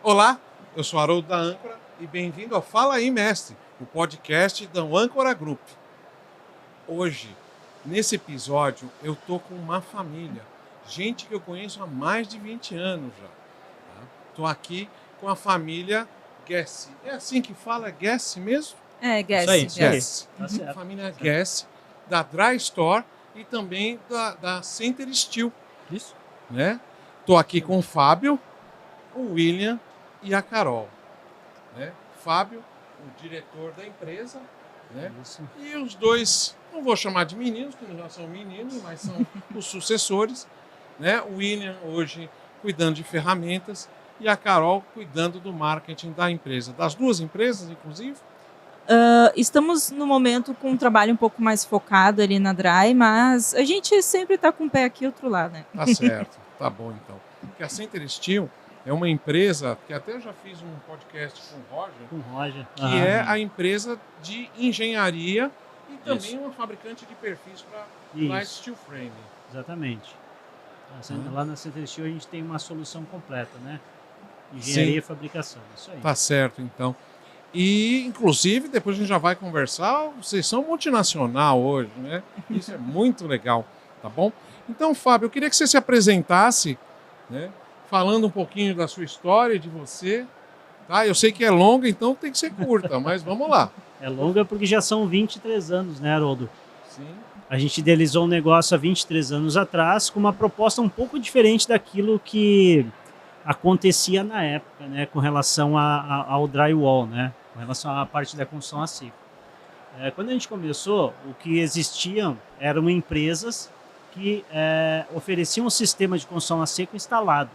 Olá, eu sou Haroldo da Âncora e bem-vindo ao Fala aí, Mestre, o podcast da Âncora Group. Hoje, nesse episódio, eu tô com uma família, gente que eu conheço há mais de 20 anos já. Tô aqui com a família Guess. É assim que fala? Guess mesmo? É, Guess. Guess. Tá certo. Família Guess, da Dry Store e também da Center Steel. Isso. Né? Tô aqui com o Fábio, o William e a Carol. Né? Fábio, o diretor da empresa, né? Isso. E os dois, não vou chamar de meninos, porque não são meninos, mas são os sucessores. Né? O William hoje cuidando de ferramentas e a Carol cuidando do marketing da empresa. Das duas empresas, inclusive. Estamos no momento com um trabalho um pouco mais focado ali na Dry, mas a gente sempre está com um pé aqui e outro lá, né? Tá certo, tá bom então. Porque a Center Steel é uma empresa, que até eu já fiz um podcast com o Roger, Com Roger. que é a empresa de engenharia e também Isso. uma fabricante de perfis para Isso. light steel frame. Exatamente. Lá na Center Steel a gente tem uma solução completa, né? Engenharia e fabricação, isso aí. Tá certo, então. E, inclusive, depois a gente já vai conversar, vocês são multinacional hoje, né? Isso é muito legal, tá bom? Então, Fábio, eu queria que você se apresentasse, né? Falando um pouquinho da sua história, de você, tá? Eu sei que é longa, então tem que ser curta, mas vamos lá. É longa porque já são 23 anos, né, Haroldo? Sim. A gente idealizou um negócio há 23 anos atrás com uma proposta um pouco diferente daquilo que acontecia na época, né, com relação ao drywall, né, com relação à parte da construção a seco. Quando a gente começou, o que existiam eram empresas que ofereciam um sistema de construção a seco instalado,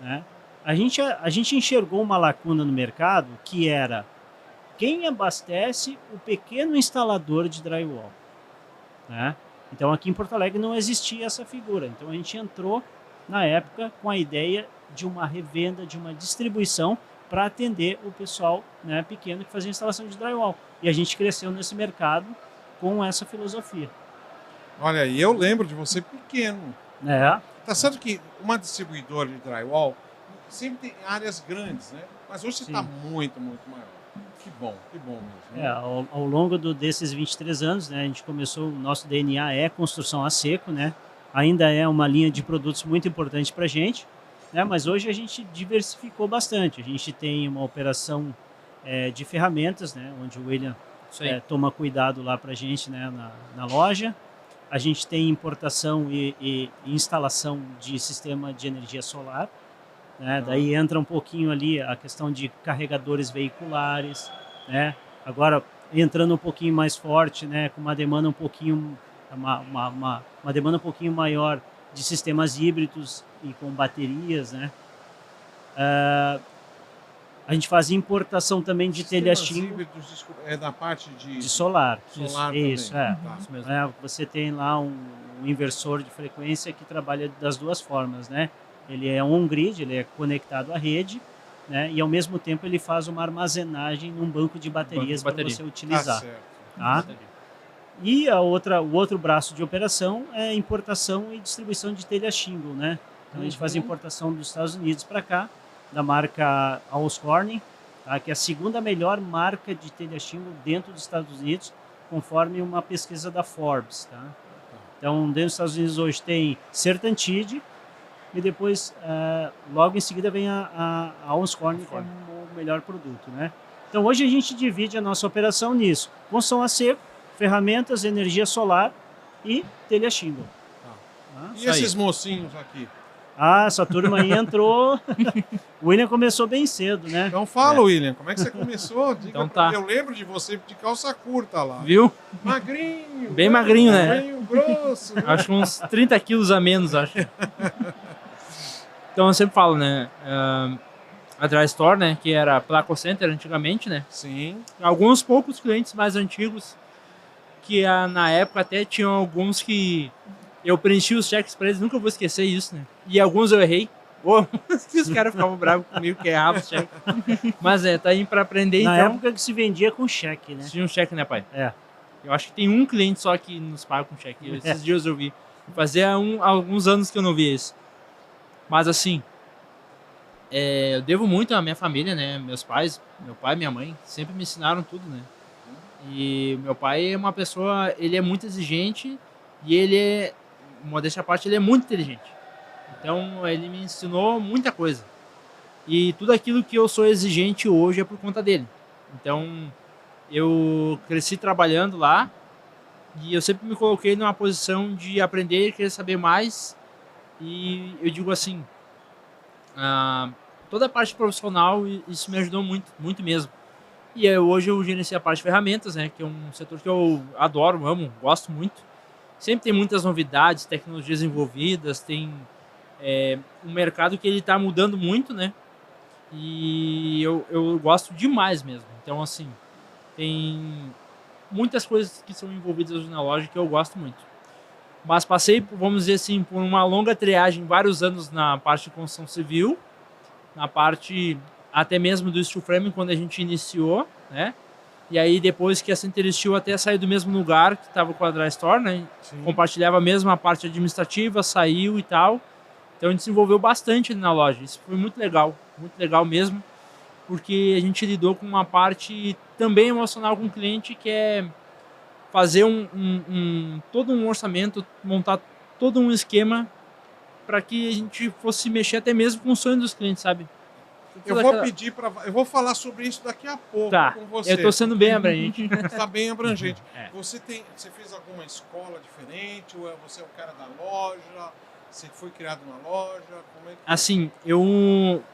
né? A gente enxergou uma lacuna no mercado que era quem abastece o pequeno instalador de drywall, né? Então aqui em Porto Alegre não existia essa figura, então a gente entrou na época com a ideia de uma revenda, de uma distribuição para atender o pessoal, né, pequeno que fazia instalação de drywall. E a gente cresceu nesse mercado com essa filosofia. Olha, e eu lembro de você pequeno. Tá certo que uma distribuidora de drywall sempre tem áreas grandes, né? Mas hoje você está muito, muito maior. Que bom mesmo. Né? Ao longo desses 23 anos, né, a gente começou, o nosso DNA é construção a seco, né? Ainda é uma linha de produtos muito importante para a gente, né? Mas hoje a gente diversificou bastante. A gente tem uma operação de ferramentas, né, onde o William toma cuidado lá para a gente, né, na loja. A gente tem importação e instalação de sistema de energia solar, né? Daí entra um pouquinho ali a questão de carregadores veiculares, né? Agora entrando um pouquinho mais forte, né, com uma demanda um pouquinho uma demanda um pouquinho maior de sistemas híbridos e com baterias, né? A gente faz importação também de telha shingle. É da parte de solar. Isso, é. Tá. Isso mesmo. Você tem lá um inversor de frequência que trabalha das duas formas, né? Ele é on-grid, ele é conectado à rede, né? E ao mesmo tempo ele faz uma armazenagem num banco de baterias para você utilizar. Tá? E o outro braço de operação é importação e distribuição de telha shingle, né? Então a gente faz importação dos Estados Unidos para cá, da marca Corning, tá? Que é a segunda melhor marca de telha shingle dentro dos Estados Unidos, conforme uma pesquisa da Forbes, tá? Então, dentro dos Estados Unidos hoje tem Certantide e depois, logo em seguida, vem a Corning como o melhor produto, né? Então, hoje a gente divide a nossa operação nisso: construção a seco, ferramentas, energia solar e telha shingle. E esses mocinhos aqui? Essa turma aí entrou. O William começou bem cedo, né? Então fala, William, como é que você começou? Diga, então tá. Eu lembro de você de calça curta lá. Viu? Magrinho. Bem magrinho, né? Magrinho, grosso. Acho uns 30 quilos a menos, acho. Então eu sempre falo, né? A Dry Store, né? Que era Placo Center antigamente, né? Sim. Alguns poucos clientes mais antigos que na época até tinham alguns que eu preenchi os cheques para eles, nunca vou esquecer isso, né? E alguns eu errei. Pô, os caras ficavam bravos comigo que errava os cheques. Mas tá aí para aprender, Na então. época que se vendia com cheque, né? Tinha um cheque, né, pai? Eu acho que tem um cliente só que nos paga com cheque. Esses dias eu vi. Fazia alguns anos que eu não via isso. Mas assim, eu devo muito à minha família, né? Meus pais, meu pai e minha mãe, sempre me ensinaram tudo, né? E meu pai é uma pessoa, ele é muito exigente e ele é, modéstia à parte, ele é muito inteligente. Então ele me ensinou muita coisa. E tudo aquilo que eu sou exigente hoje é por conta dele. Então eu cresci trabalhando lá e eu sempre me coloquei numa posição de aprender e querer saber mais. E eu digo assim, toda a parte profissional, isso me ajudou muito, muito mesmo. E hoje eu gerencio a parte de ferramentas, né, que é um setor que eu adoro, amo, gosto muito. Sempre tem muitas novidades, tecnologias envolvidas, tem um mercado que ele está mudando muito, né? E eu gosto demais mesmo. Então, assim, tem muitas coisas que são envolvidas na loja que eu gosto muito. Mas passei, vamos dizer assim, por uma longa triagem, vários anos na parte de construção civil, na parte até mesmo do steel framing, quando a gente iniciou, né? E aí, depois que a Center Steel até saiu do mesmo lugar que estava com a Dry Store, né? Sim. Compartilhava a mesma parte administrativa, saiu e tal. Então, a gente se envolveu bastante ali na loja. Isso foi muito legal mesmo, porque a gente lidou com uma parte também emocional com o cliente, que é fazer todo um orçamento, montar todo um esquema para que a gente fosse mexer até mesmo com o sonho dos clientes, sabe? Eu vou falar sobre isso daqui a pouco com você. Eu tô sendo bem abrangente. Está bem abrangente. Você fez alguma escola diferente? Ou você é o cara da loja? Você foi criado na loja? Como é que... Assim,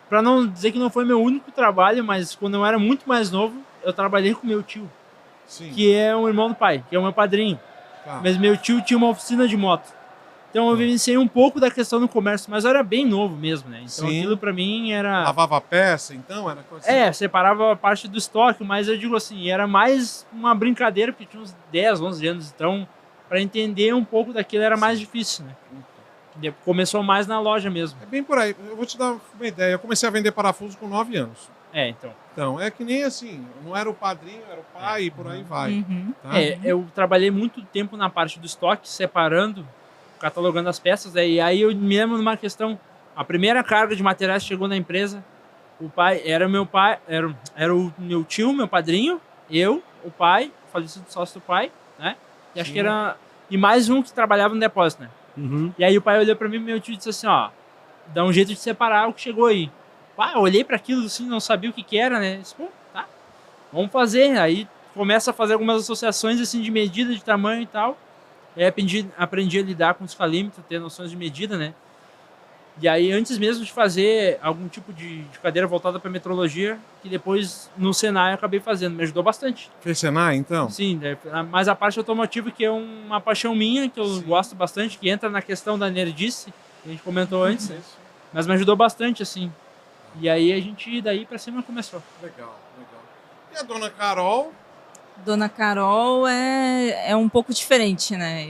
para não dizer que não foi meu único trabalho, mas quando eu era muito mais novo, eu trabalhei com meu tio. Sim. Que é um irmão do pai, que é o meu padrinho. Tá. Mas meu tio tinha uma oficina de moto. Então eu vivenciei um pouco da questão do comércio, mas eu era bem novo mesmo, né? Então aquilo pra mim era... Lavava a peça, então? Era coisa assim? Separava a parte do estoque, mas eu digo assim, era mais uma brincadeira, porque tinha uns 10, 11 anos. Então, para entender um pouco daquilo era mais difícil, né? Começou mais na loja mesmo. É bem por aí. Eu vou te dar uma ideia. Eu comecei a vender parafuso com 9 anos. Então, é que nem assim, não era o padrinho, era o pai e por aí vai. Uhum. Tá? Eu trabalhei muito tempo na parte do estoque, separando, catalogando as peças, e aí eu me lembro de uma questão, a primeira carga de materiais chegou na empresa, o pai, era o meu tio, meu padrinho, eu, o pai, falecido sócio do pai, né? E acho que era, e mais um que trabalhava no depósito, né? Uhum. E aí o pai olhou pra mim e meu tio disse assim, dá um jeito de separar o que chegou aí. Eu olhei para aquilo assim, não sabia o que era, né? Disse, tá, vamos fazer. Aí começa a fazer algumas associações assim de medida, de tamanho e tal. Aí aprendi a lidar com os calímetros, ter noções de medida, né? E aí antes mesmo de fazer algum tipo de cadeira voltada para metrologia, que depois no Senai eu acabei fazendo, me ajudou bastante. Fez Senai então? Sim, mas a parte automotiva que é uma paixão minha, que eu gosto bastante, que entra na questão da nerdice, que a gente comentou antes, né? Mas me ajudou bastante, assim. E aí a gente, daí pra cima, começou. Legal. E a dona Carol? Dona Carol é um pouco diferente, né?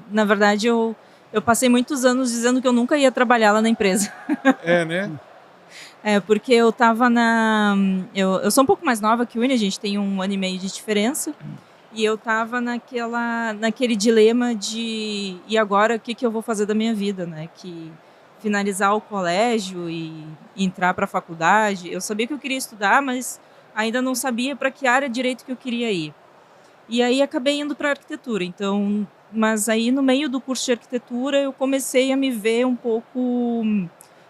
Na verdade, eu passei muitos anos dizendo que eu nunca ia trabalhar lá na empresa. Né? Porque eu tava eu sou um pouco mais nova que o Uni, a gente tem 1 ano e meio de diferença. E eu tava naquele dilema de... E agora, o que eu vou fazer da minha vida, né? Que... finalizar o colégio e entrar para a faculdade. Eu sabia que eu queria estudar, mas ainda não sabia para que área de direito que eu queria ir. E aí acabei indo para arquitetura. Então, mas aí no meio do curso de arquitetura eu comecei a me ver um pouco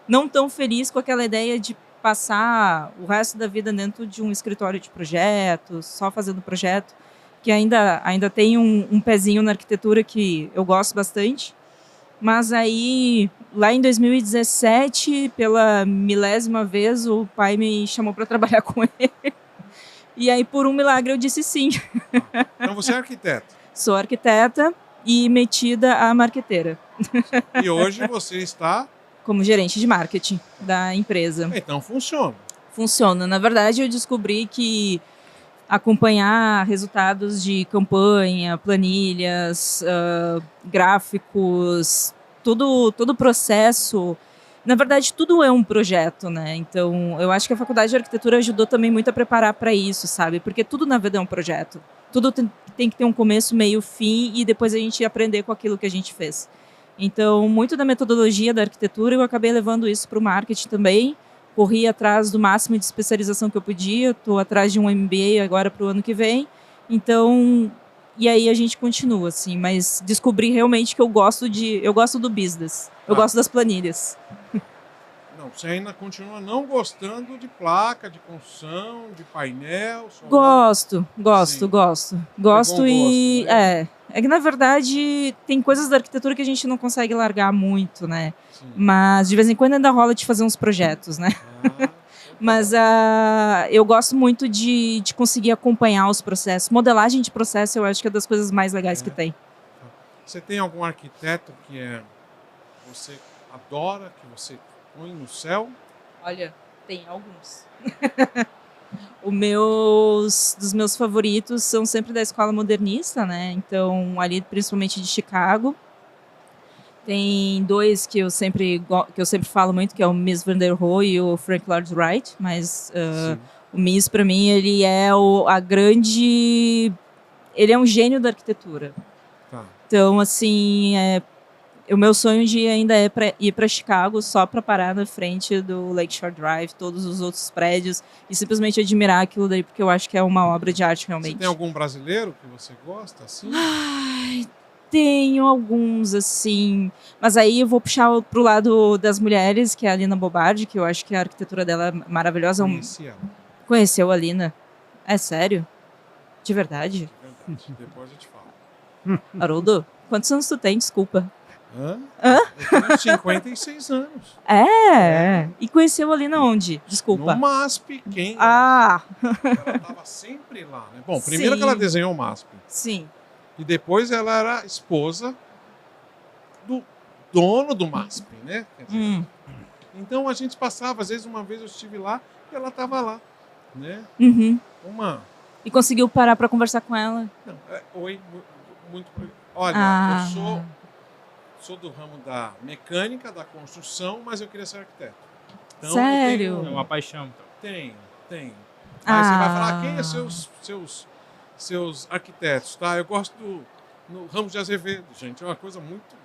não tão feliz com aquela ideia de passar o resto da vida dentro de um escritório de projetos, só fazendo projeto, que ainda tem um pezinho na arquitetura que eu gosto bastante. Mas aí, lá em 2017, pela 1000ª vez, o pai me chamou para trabalhar com ele. E aí, por um milagre, eu disse sim. Então você é arquiteta? Sou arquiteta e metida a marqueteira. E hoje você está... como gerente de marketing da empresa. Então funciona. Funciona. Na verdade, eu descobri que acompanhar resultados de campanha, planilhas, gráficos, todo o processo. Na verdade, tudo é um projeto, né? Então, eu acho que a faculdade de arquitetura ajudou também muito a preparar para isso, sabe? Porque tudo na vida é um projeto. tudo tem que ter um começo, meio, fim, e depois a gente aprender com aquilo que a gente fez. Então, muito da metodologia da arquitetura, eu acabei levando isso para o marketing também. Corri atrás do máximo de especialização que eu podia. Estou atrás de um MBA agora para o ano que vem. Então, e aí a gente continua, assim. Mas descobri realmente que eu gosto do business. Eu gosto das planilhas. Não, você ainda continua não gostando de placa, de construção, de painel? Gosto e... né? É que, na verdade, tem coisas da arquitetura que a gente não consegue largar muito, né? Sim. Mas, de vez em quando, ainda rola de fazer uns projetos, né? Mas eu gosto muito de conseguir acompanhar os processos. Modelagem de processo, eu acho que é das coisas mais legais que tem. Você tem algum arquiteto que você adora, que você põe no céu? Olha, tem alguns. Dos meus favoritos são sempre da escola modernista, né? Então, ali principalmente de Chicago. Tem dois que eu sempre falo muito, que é o Mies van der Rohe e o Frank Lloyd Wright, mas o Mies, para mim, ele é ele é um gênio da arquitetura. Tá. Então, assim, o meu sonho ainda é ir para Chicago só para parar na frente do Lakeshore Drive, todos os outros prédios, e simplesmente admirar aquilo daí, porque eu acho que é uma obra de arte realmente. Você tem algum brasileiro que você gosta, assim? Ai, tenho alguns, assim, mas aí eu vou puxar pro lado das mulheres, que é a Lina Bobardi, que eu acho que a arquitetura dela é maravilhosa. Conheci ela. Conheceu a Lina? É sério? De verdade? De verdade. Depois eu te falo. Haroldo, quantos anos tu tem? Desculpa. Hã? Eu tenho 56 anos. E conheceu a Lina onde? Desculpa. No MASP, quem? Ah! Ela estava sempre lá, né? Bom, primeiro Sim. que ela desenhou o MASP. Sim. E depois ela era esposa do dono do MASP, né? Quer dizer, então a gente passava, às vezes uma vez eu estive lá e ela estava lá, né? Uhum. E conseguiu parar para conversar com ela? Não, muito... Olha, eu sou do ramo da mecânica, da construção, mas eu queria ser arquiteto. Então, sério? É uma paixão. Então. Tenho. Aí você vai falar, quem é seus arquitetos, tá? Eu gosto no Ramos de Azevedo, gente. É uma coisa muito...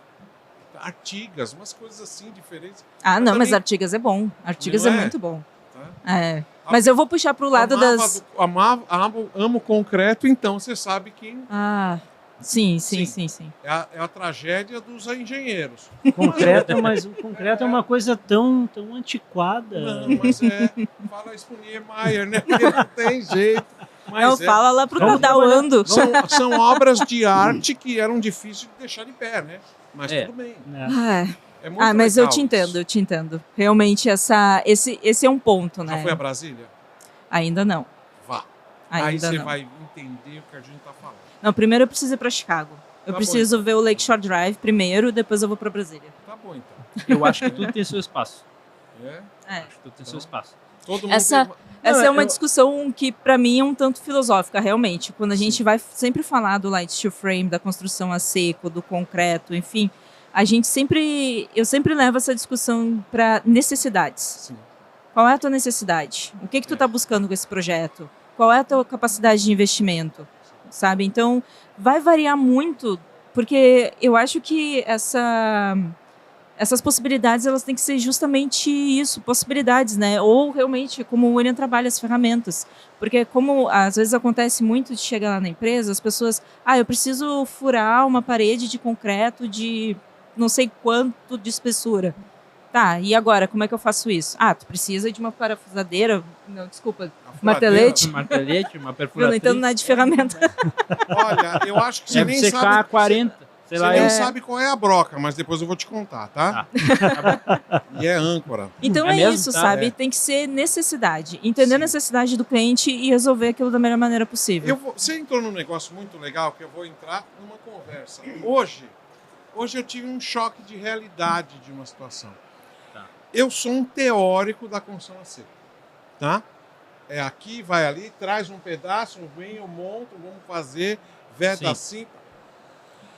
Artigas, umas coisas assim diferentes. Mas Artigas é bom. Artigas é muito bom. Tá? Mas eu vou puxar pro lado Amo concreto, então você sabe que... Sim. É a tragédia dos engenheiros. Mas o concreto é uma coisa tão antiquada. Não, mas fala isso pro Niemeyer, né? Porque não tem jeito. Mas fala lá pro Cadauando. São obras de arte que eram difíceis de deixar de pé, né? Mas tudo bem. É muito mas legal eu te entendo. Realmente, esse é um ponto, né? Já foi a Brasília? Ainda não. Vá. Ainda Aí você não. vai entender o que a gente tá falando. Não, primeiro eu preciso ir para Chicago. Eu preciso ver o Lakeshore Drive primeiro, depois eu vou para Brasília. Tá bom, então. Eu acho que tudo tem seu espaço. Acho que tudo tem seu espaço. Todo mundo essa é uma discussão que, para mim, é um tanto filosófica, realmente. Quando a gente vai sempre falar do light steel frame, da construção a seco, do concreto, enfim, eu sempre levo essa discussão para necessidades. Sim. Qual é a tua necessidade? O que tu está buscando com esse projeto? Qual é a tua capacidade de investimento? Sabe? Então, vai variar muito, porque eu acho que essas possibilidades, elas têm que ser justamente isso, possibilidades, né? Ou realmente, como o William trabalha, as ferramentas. Porque como às vezes acontece muito de chegar lá na empresa, as pessoas, eu preciso furar uma parede de concreto de não sei quanto de espessura. Tá, e agora, como é que eu faço isso? Tu precisa de uma parafusadeira, não, desculpa, martelete. Martelete, uma Eu perfuratriz. não entendo nada de ferramenta. Olha, eu acho que você nem secar sabe... a 40. Você nem sabe qual é a broca, mas depois eu vou te contar, tá? E é âncora. Então é isso, sabe? Tem que ser necessidade. Entender a necessidade do cliente e resolver aquilo da melhor maneira possível. Você entrou num negócio muito legal que eu vou entrar numa conversa. Hoje eu tive um choque de realidade de uma situação. Eu sou um teórico da construção a seco, tá? É aqui, vai ali, traz um pedaço, vem, eu monto, vamos fazer, veda assim.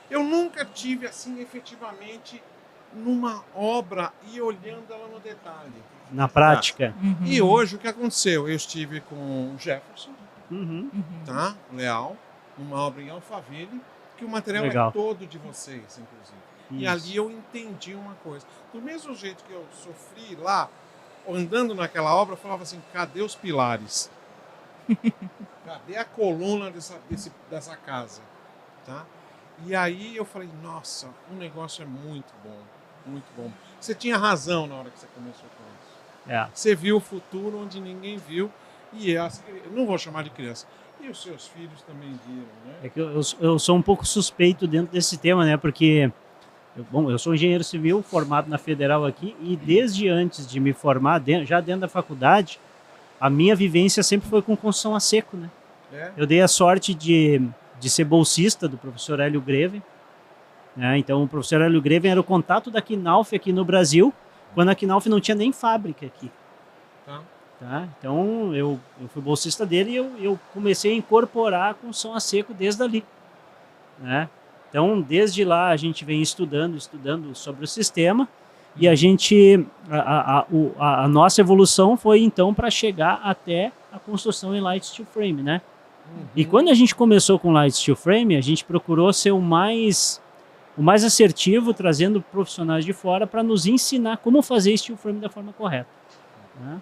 Eu nunca tive assim, efetivamente, numa obra e olhando ela no detalhe. Na prática. Uhum. E hoje o que aconteceu? Eu estive com o Jefferson, tá? Leal, numa obra em Alphaville, que o material Legal. é todo de vocês, inclusive. E Isso. ali eu entendi uma coisa. Do mesmo jeito que eu sofri lá, andando naquela obra, eu falava assim, cadê os pilares? Cadê a coluna dessa casa? Tá? E aí eu falei, nossa, o negócio é muito bom, muito bom. Você tinha razão na hora que você começou com isso. É. Você viu o futuro onde ninguém viu, e eu não vou chamar de criança, e os seus filhos também viram, né? É que eu sou um pouco suspeito dentro desse tema, né? Porque, eu sou engenheiro civil, formado na Federal aqui, e desde antes de me formar, já dentro da faculdade, a minha vivência sempre foi com construção a seco, né? É? Eu dei a sorte de ser bolsista do professor Hélio Greven, né? Então, o professor Hélio Greven era o contato da Knauf aqui no Brasil, quando a Knauf não tinha nem fábrica aqui. Tá? Então, eu fui bolsista dele e eu comecei a incorporar a construção a seco desde ali, né? Então, desde lá, a gente vem estudando sobre o sistema, e a gente, a nossa evolução foi, então, para chegar até a construção em light steel frame, né? E quando a gente começou com light steel frame, a gente procurou ser o mais assertivo, trazendo profissionais de fora para nos ensinar como fazer steel frame da forma correta, né?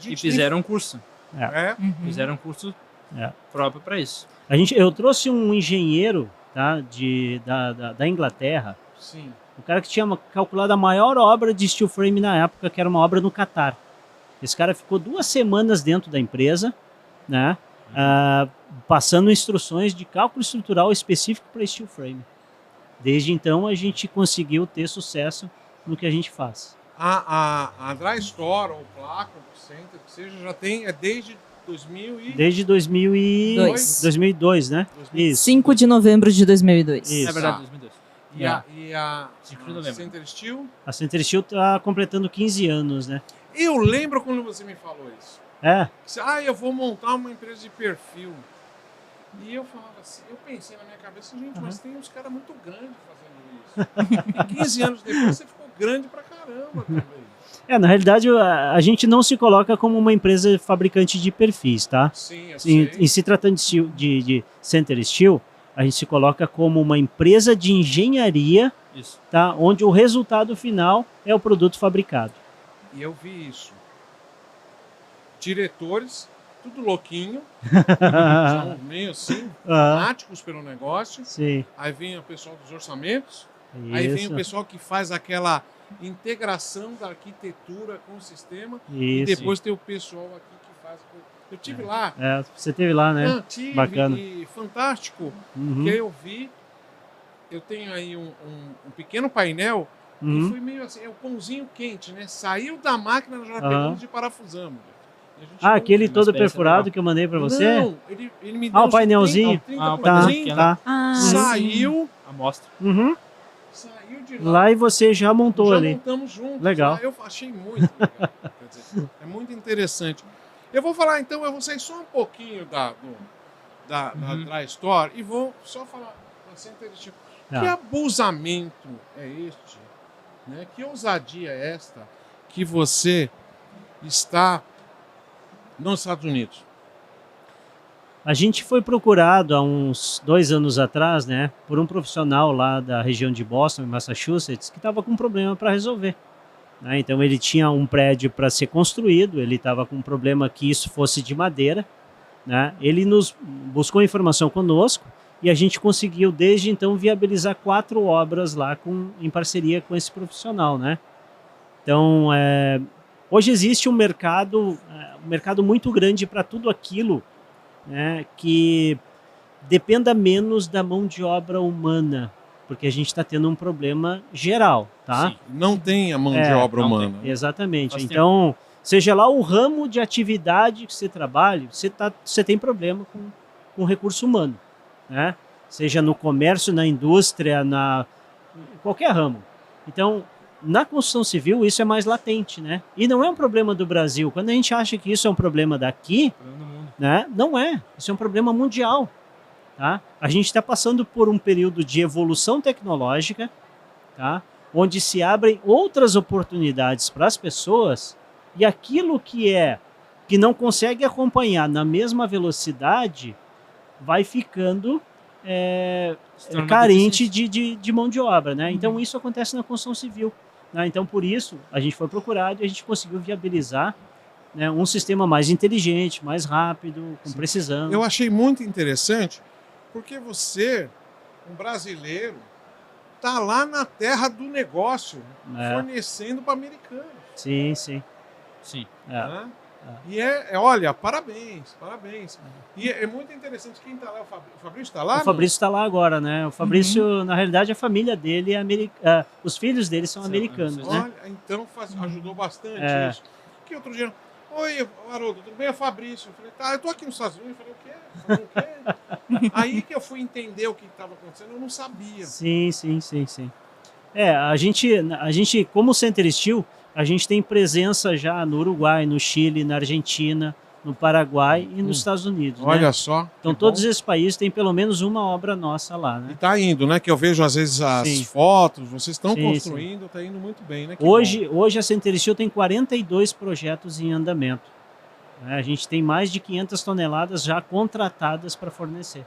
E fizeram um curso. É? Fizeram um curso É. próprio para isso. Eu trouxe um engenheiro, tá, da Inglaterra, Sim. o cara que tinha calculado a maior obra de steel frame na época, que era uma obra no Catar. Esse cara ficou 2 semanas dentro da empresa, né, passando instruções de cálculo estrutural específico para steel frame. Desde então, a gente conseguiu ter sucesso no que a gente faz. A Dry Store, ou Placo, Center, que seja, já tem, desde 2000 e... Desde 2002, né? 2002. Isso. 5 de novembro de 2002. Isso. É verdade, Tá. 2002. E a 5 de novembro. Center Steel? A Center Steel está completando 15 anos, né? Eu lembro quando você me falou isso. Você, eu vou montar uma empresa de perfil. E eu falava assim, eu pensei na minha cabeça, gente, mas tem uns caras muito grandes fazendo isso. E 15 anos depois você ficou grande pra caramba também. Na realidade, a gente não se coloca como uma empresa fabricante de perfis, tá? Sim, eu sei. Em se tratando de Center Steel, a gente se coloca como uma empresa de engenharia, Isso. tá? Onde o resultado final é o produto fabricado. E eu vi isso. Diretores, tudo louquinho, são meio assim, fanáticos pelo negócio. Sim. Aí vem o pessoal dos orçamentos, aí vem o Isso. pessoal que faz aquela integração da arquitetura com o sistema, e Isso. depois tem o pessoal aqui que faz... Eu tive lá. Você teve lá, né? Não, tive, Bacana. e fantástico, Uhum. que eu vi, eu tenho aí um pequeno painel, e Uhum. foi meio assim, é o pãozinho quente, né? Saiu da máquina, nós já pegamos e parafusamos. E a gente Aquele não- todo experiência perfurado legal. que eu mandei pra você? Não, ele me deu o uns painelzinho. 30 o Tá, painelzinho, tá. Saiu, Amostra. Uhum. saiu de lá. Lá e você já montou já ali. montamos juntos. Legal. Lá. Eu achei muito legal. Quer dizer, é muito interessante. Eu vou falar então, eu vou sair só um pouquinho da Dry Store e vou só falar da Center Steel. Tá. Que abusamento é este? Né? Que ousadia é esta que você está nos Estados Unidos? A gente foi procurado há uns 2 anos atrás, né, por um profissional lá da região de Boston, Massachusetts, que estava com um problema para resolver, né? Então ele tinha um prédio para ser construído, ele estava com um problema que isso fosse de madeira, né? Ele nos buscou informação conosco e a gente conseguiu desde então viabilizar 4 obras lá em parceria com esse profissional, né? Então hoje existe um mercado muito grande para tudo aquilo, né, que dependa menos da mão de obra humana, porque a gente está tendo um problema geral, tá? Sim. Não tem a mão de obra não humana. Exatamente. Faz Então, seja lá o ramo de atividade que você trabalhe, você tem problema com recurso humano, né? Seja no comércio, na indústria, em qualquer ramo. Então, na construção civil, isso é mais latente, né? E não é um problema do Brasil. Quando a gente acha que isso é um problema daqui, Problema do mundo. né? Não é. Isso é um problema mundial. Tá? A gente está passando por um período de evolução tecnológica, tá? Onde se abrem outras oportunidades para as pessoas e aquilo que não consegue acompanhar na mesma velocidade vai ficando Se torna uma carente deficiência. de mão de obra, né? Então isso acontece na construção civil, né? Então por isso a gente foi procurado e a gente conseguiu viabilizar, né, um sistema mais inteligente, mais rápido, com precisão. Eu achei muito interessante, porque você, um brasileiro, tá lá na terra do negócio, fornecendo para americanos. Sim, sim. Sim. Né? E olha, parabéns. E é muito interessante quem está lá, o Fabrício está lá? O Fabrício está lá agora, né? O Fabrício, na realidade, a família dele é americana. Os filhos dele são americanos, né? Olha, então ajudou bastante isso. Que outro dia... Oi, Haroldo, tudo bem? É o Fabrício. Eu falei, tá, eu tô aqui nos Estados Unidos. Eu falei, o quê? Aí que eu fui entender o que estava acontecendo, eu não sabia. Sim. A gente, como Center Steel, a gente tem presença já no Uruguai, no Chile, na Argentina, no Paraguai e nos Estados Unidos. Olha né? só. Então todos esses países têm pelo menos uma obra nossa lá, né? E tá indo, né? Que eu vejo às vezes as fotos, vocês estão construindo, tá indo muito bem, né? Hoje a Center Steel tem 42 projetos em andamento. Né? A gente tem mais de 500 toneladas já contratadas para fornecer.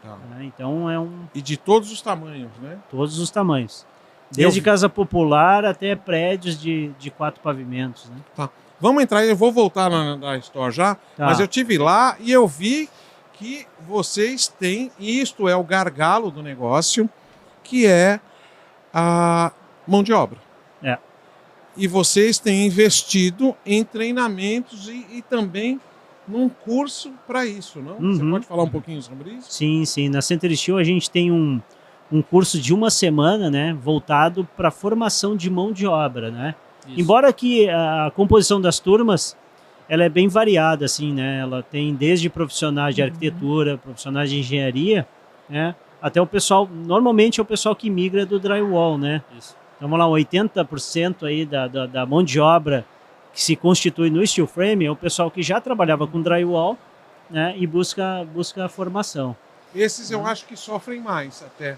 Tá. Né? Então E de todos os tamanhos, né? Todos os tamanhos. Desde casa popular até prédios de 4 pavimentos. Né? Tá. Vamos entrar, eu vou voltar na Store já, Tá. mas eu tive lá e eu vi que vocês têm, isto é o gargalo do negócio, que é a mão de obra. É. E vocês têm investido em treinamentos e também num curso para isso, não? Você pode falar um pouquinho sobre isso? Sim. Na Center Steel a gente tem um curso de uma semana, né, voltado para a formação de mão de obra, né? Isso. Embora que a composição das turmas ela é bem variada, assim, né? Ela tem desde profissionais de arquitetura, profissionais de engenharia, né? Até o pessoal, normalmente é o pessoal que migra do drywall, né? Isso. Então, vamos lá, 80% aí da mão de obra que se constitui no steel frame é o pessoal que já trabalhava com drywall, né? E busca a formação. Esses eu acho que sofrem mais até.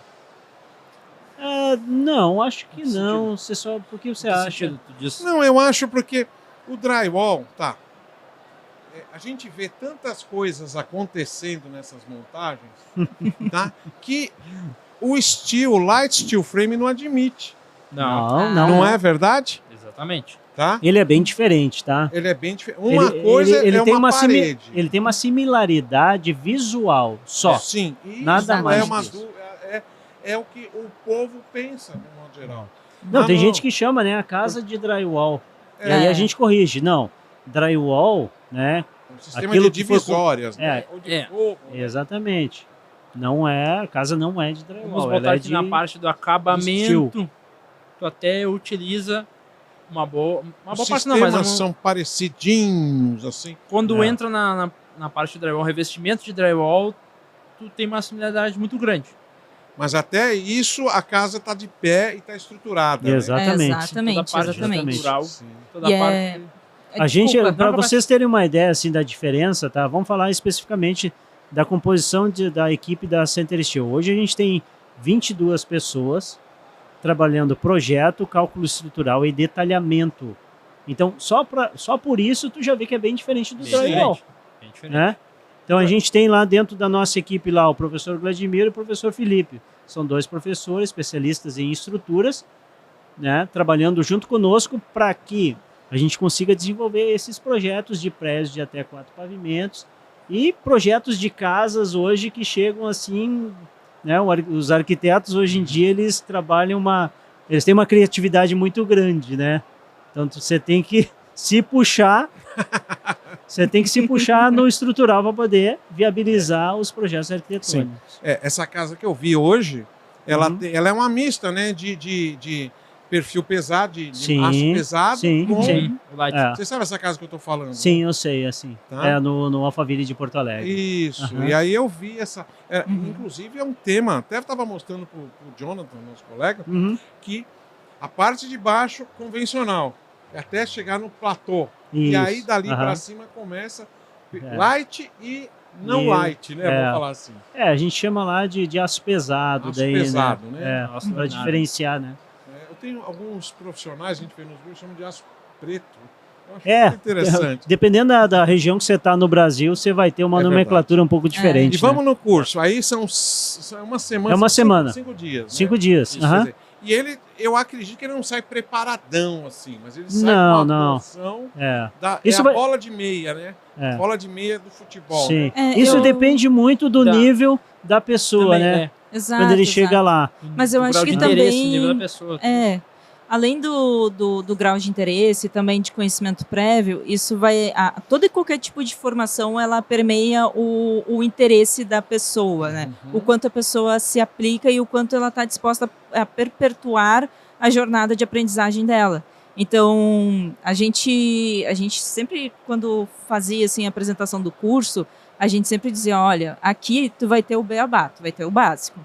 Não, acho que não. Você só, por que você acha? Não, eu acho porque o drywall, tá. A gente vê tantas coisas acontecendo nessas montagens, tá? Que o light steel frame não admite. Não é verdade? Exatamente. Tá? Ele é bem diferente, tá? Ele é bem diferente. Uma coisa ele é tem uma parede. Ele tem uma similaridade visual só. Sim. Isso Nada mais é o que o povo pensa, de modo geral. Não, tem gente que chama, né, a casa de drywall. E aí a gente corrige. Não, drywall, né? Um sistema de divisórias, né? Ou de fogo, né? Exatamente. Não é, a casa não é de drywall. Vamos voltar aqui na parte do acabamento. Tu até utiliza uma boa parte, não, mas são parecidinhos, assim. Quando entra na parte de drywall, revestimento de drywall, tu tem uma similaridade muito grande. Mas até isso a casa está de pé e está estruturada. Exatamente. Né? Exatamente. Toda a parte. A gente, para vocês terem uma ideia assim da diferença, tá? Vamos falar especificamente da composição da equipe da Center Steel. Hoje a gente tem 22 pessoas trabalhando projeto, cálculo estrutural e detalhamento. Então, só por isso tu já vê que é bem diferente do drywall. Bem diferente. Né? Então a gente tem lá dentro da nossa equipe lá o professor Vladimir e o professor Felipe. São 2 professores especialistas em estruturas, né, trabalhando junto conosco para que a gente consiga desenvolver esses projetos de prédios de até 4 pavimentos e projetos de casas hoje que chegam assim, né, os arquitetos hoje em dia eles trabalham eles têm uma criatividade muito grande, né? Então você tem que se puxar no estrutural para poder viabilizar os projetos arquitetônicos. Essa casa que eu vi hoje, ela é uma mista, né, de perfil pesado, de aço pesado com light. Você sabe essa casa que eu estou falando? Sim, eu sei, assim. Tá? É no Alphaville de Porto Alegre. Isso. E aí eu vi essa... Inclusive é um tema, até estava mostrando para o Jonathan, nosso colega, que a parte de baixo convencional, até chegar no platô. E aí dali para cima começa light e não light, né? Vamos falar assim. A gente chama lá de aço pesado. Aço pesado, né? Para diferenciar, né? Eu tenho alguns profissionais, a gente vê nos vídeos, chamam de aço preto. Eu acho muito interessante. Dependendo da região que você está no Brasil, você vai ter uma nomenclatura um pouco diferente. E vamos no curso. Aí são uma semana. É uma semana. 5 dias. 5 dias. Isso, Uhum. E eu acredito que ele não sai preparadão assim, mas ele sai com uma noção a bola de meia, né? Bola de meia do futebol. Sim. Né? Isso depende muito do nível da pessoa, também, né? Exato, quando ele chega lá. Mas eu acho que também nível da pessoa. Além do grau de interesse, também de conhecimento prévio, isso vai... Todo e qualquer tipo de formação, ela permeia o interesse da pessoa, né? O quanto a pessoa se aplica e o quanto ela está disposta a perpetuar a jornada de aprendizagem dela. Então, a gente sempre, quando fazia assim, a apresentação do curso, a gente sempre dizia, olha, aqui tu vai ter o beabá, tu vai ter o básico.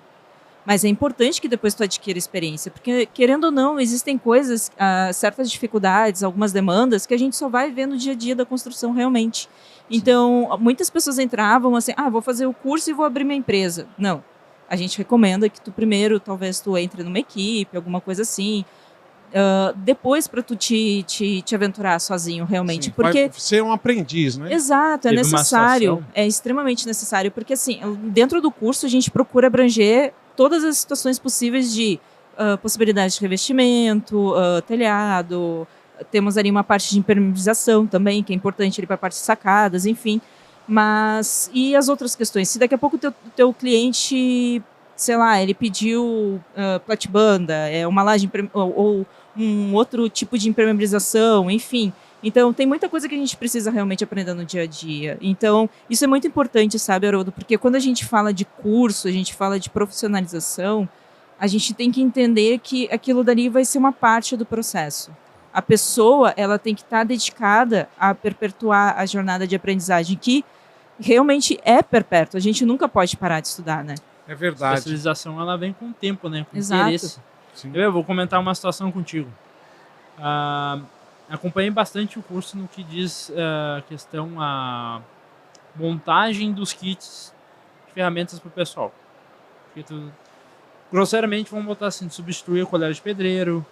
Mas é importante que depois tu adquira experiência, porque, querendo ou não, existem coisas, certas dificuldades, algumas demandas, que a gente só vai ver no dia a dia da construção realmente. Então, muitas pessoas entravam assim, vou fazer o curso e vou abrir minha empresa. Não. A gente recomenda que tu primeiro, talvez tu entre numa equipe, alguma coisa assim, depois para tu te aventurar sozinho realmente. Sim, porque vai ser um aprendiz, né? Exato, é necessário, é extremamente necessário, porque assim, dentro do curso a gente procura abranger todas as situações possíveis de possibilidade de revestimento, telhado, temos ali uma parte de impermeabilização também, que é importante para a parte de sacadas, enfim. Mas, e as outras questões? Se daqui a pouco o teu cliente, sei lá, ele pediu platibanda, uma laje ou um outro tipo de impermeabilização, enfim. Então, tem muita coisa que a gente precisa realmente aprender no dia a dia. Então, isso é muito importante, sabe, Haroldo? Porque quando a gente fala de curso, a gente fala de profissionalização, a gente tem que entender que aquilo dali vai ser uma parte do processo. A pessoa, ela tem que estar dedicada a perpetuar a jornada de aprendizagem, que realmente é perpétua. A gente nunca pode parar de estudar, né? É verdade. A especialização, ela vem com o tempo, né? Com Exato. interesse. Eu vou comentar uma situação contigo. Acompanhei bastante o curso no que diz a montagem dos kits de ferramentas para o pessoal. Porque grosseiramente, vamos botar assim, substituir o colher de pedreiro,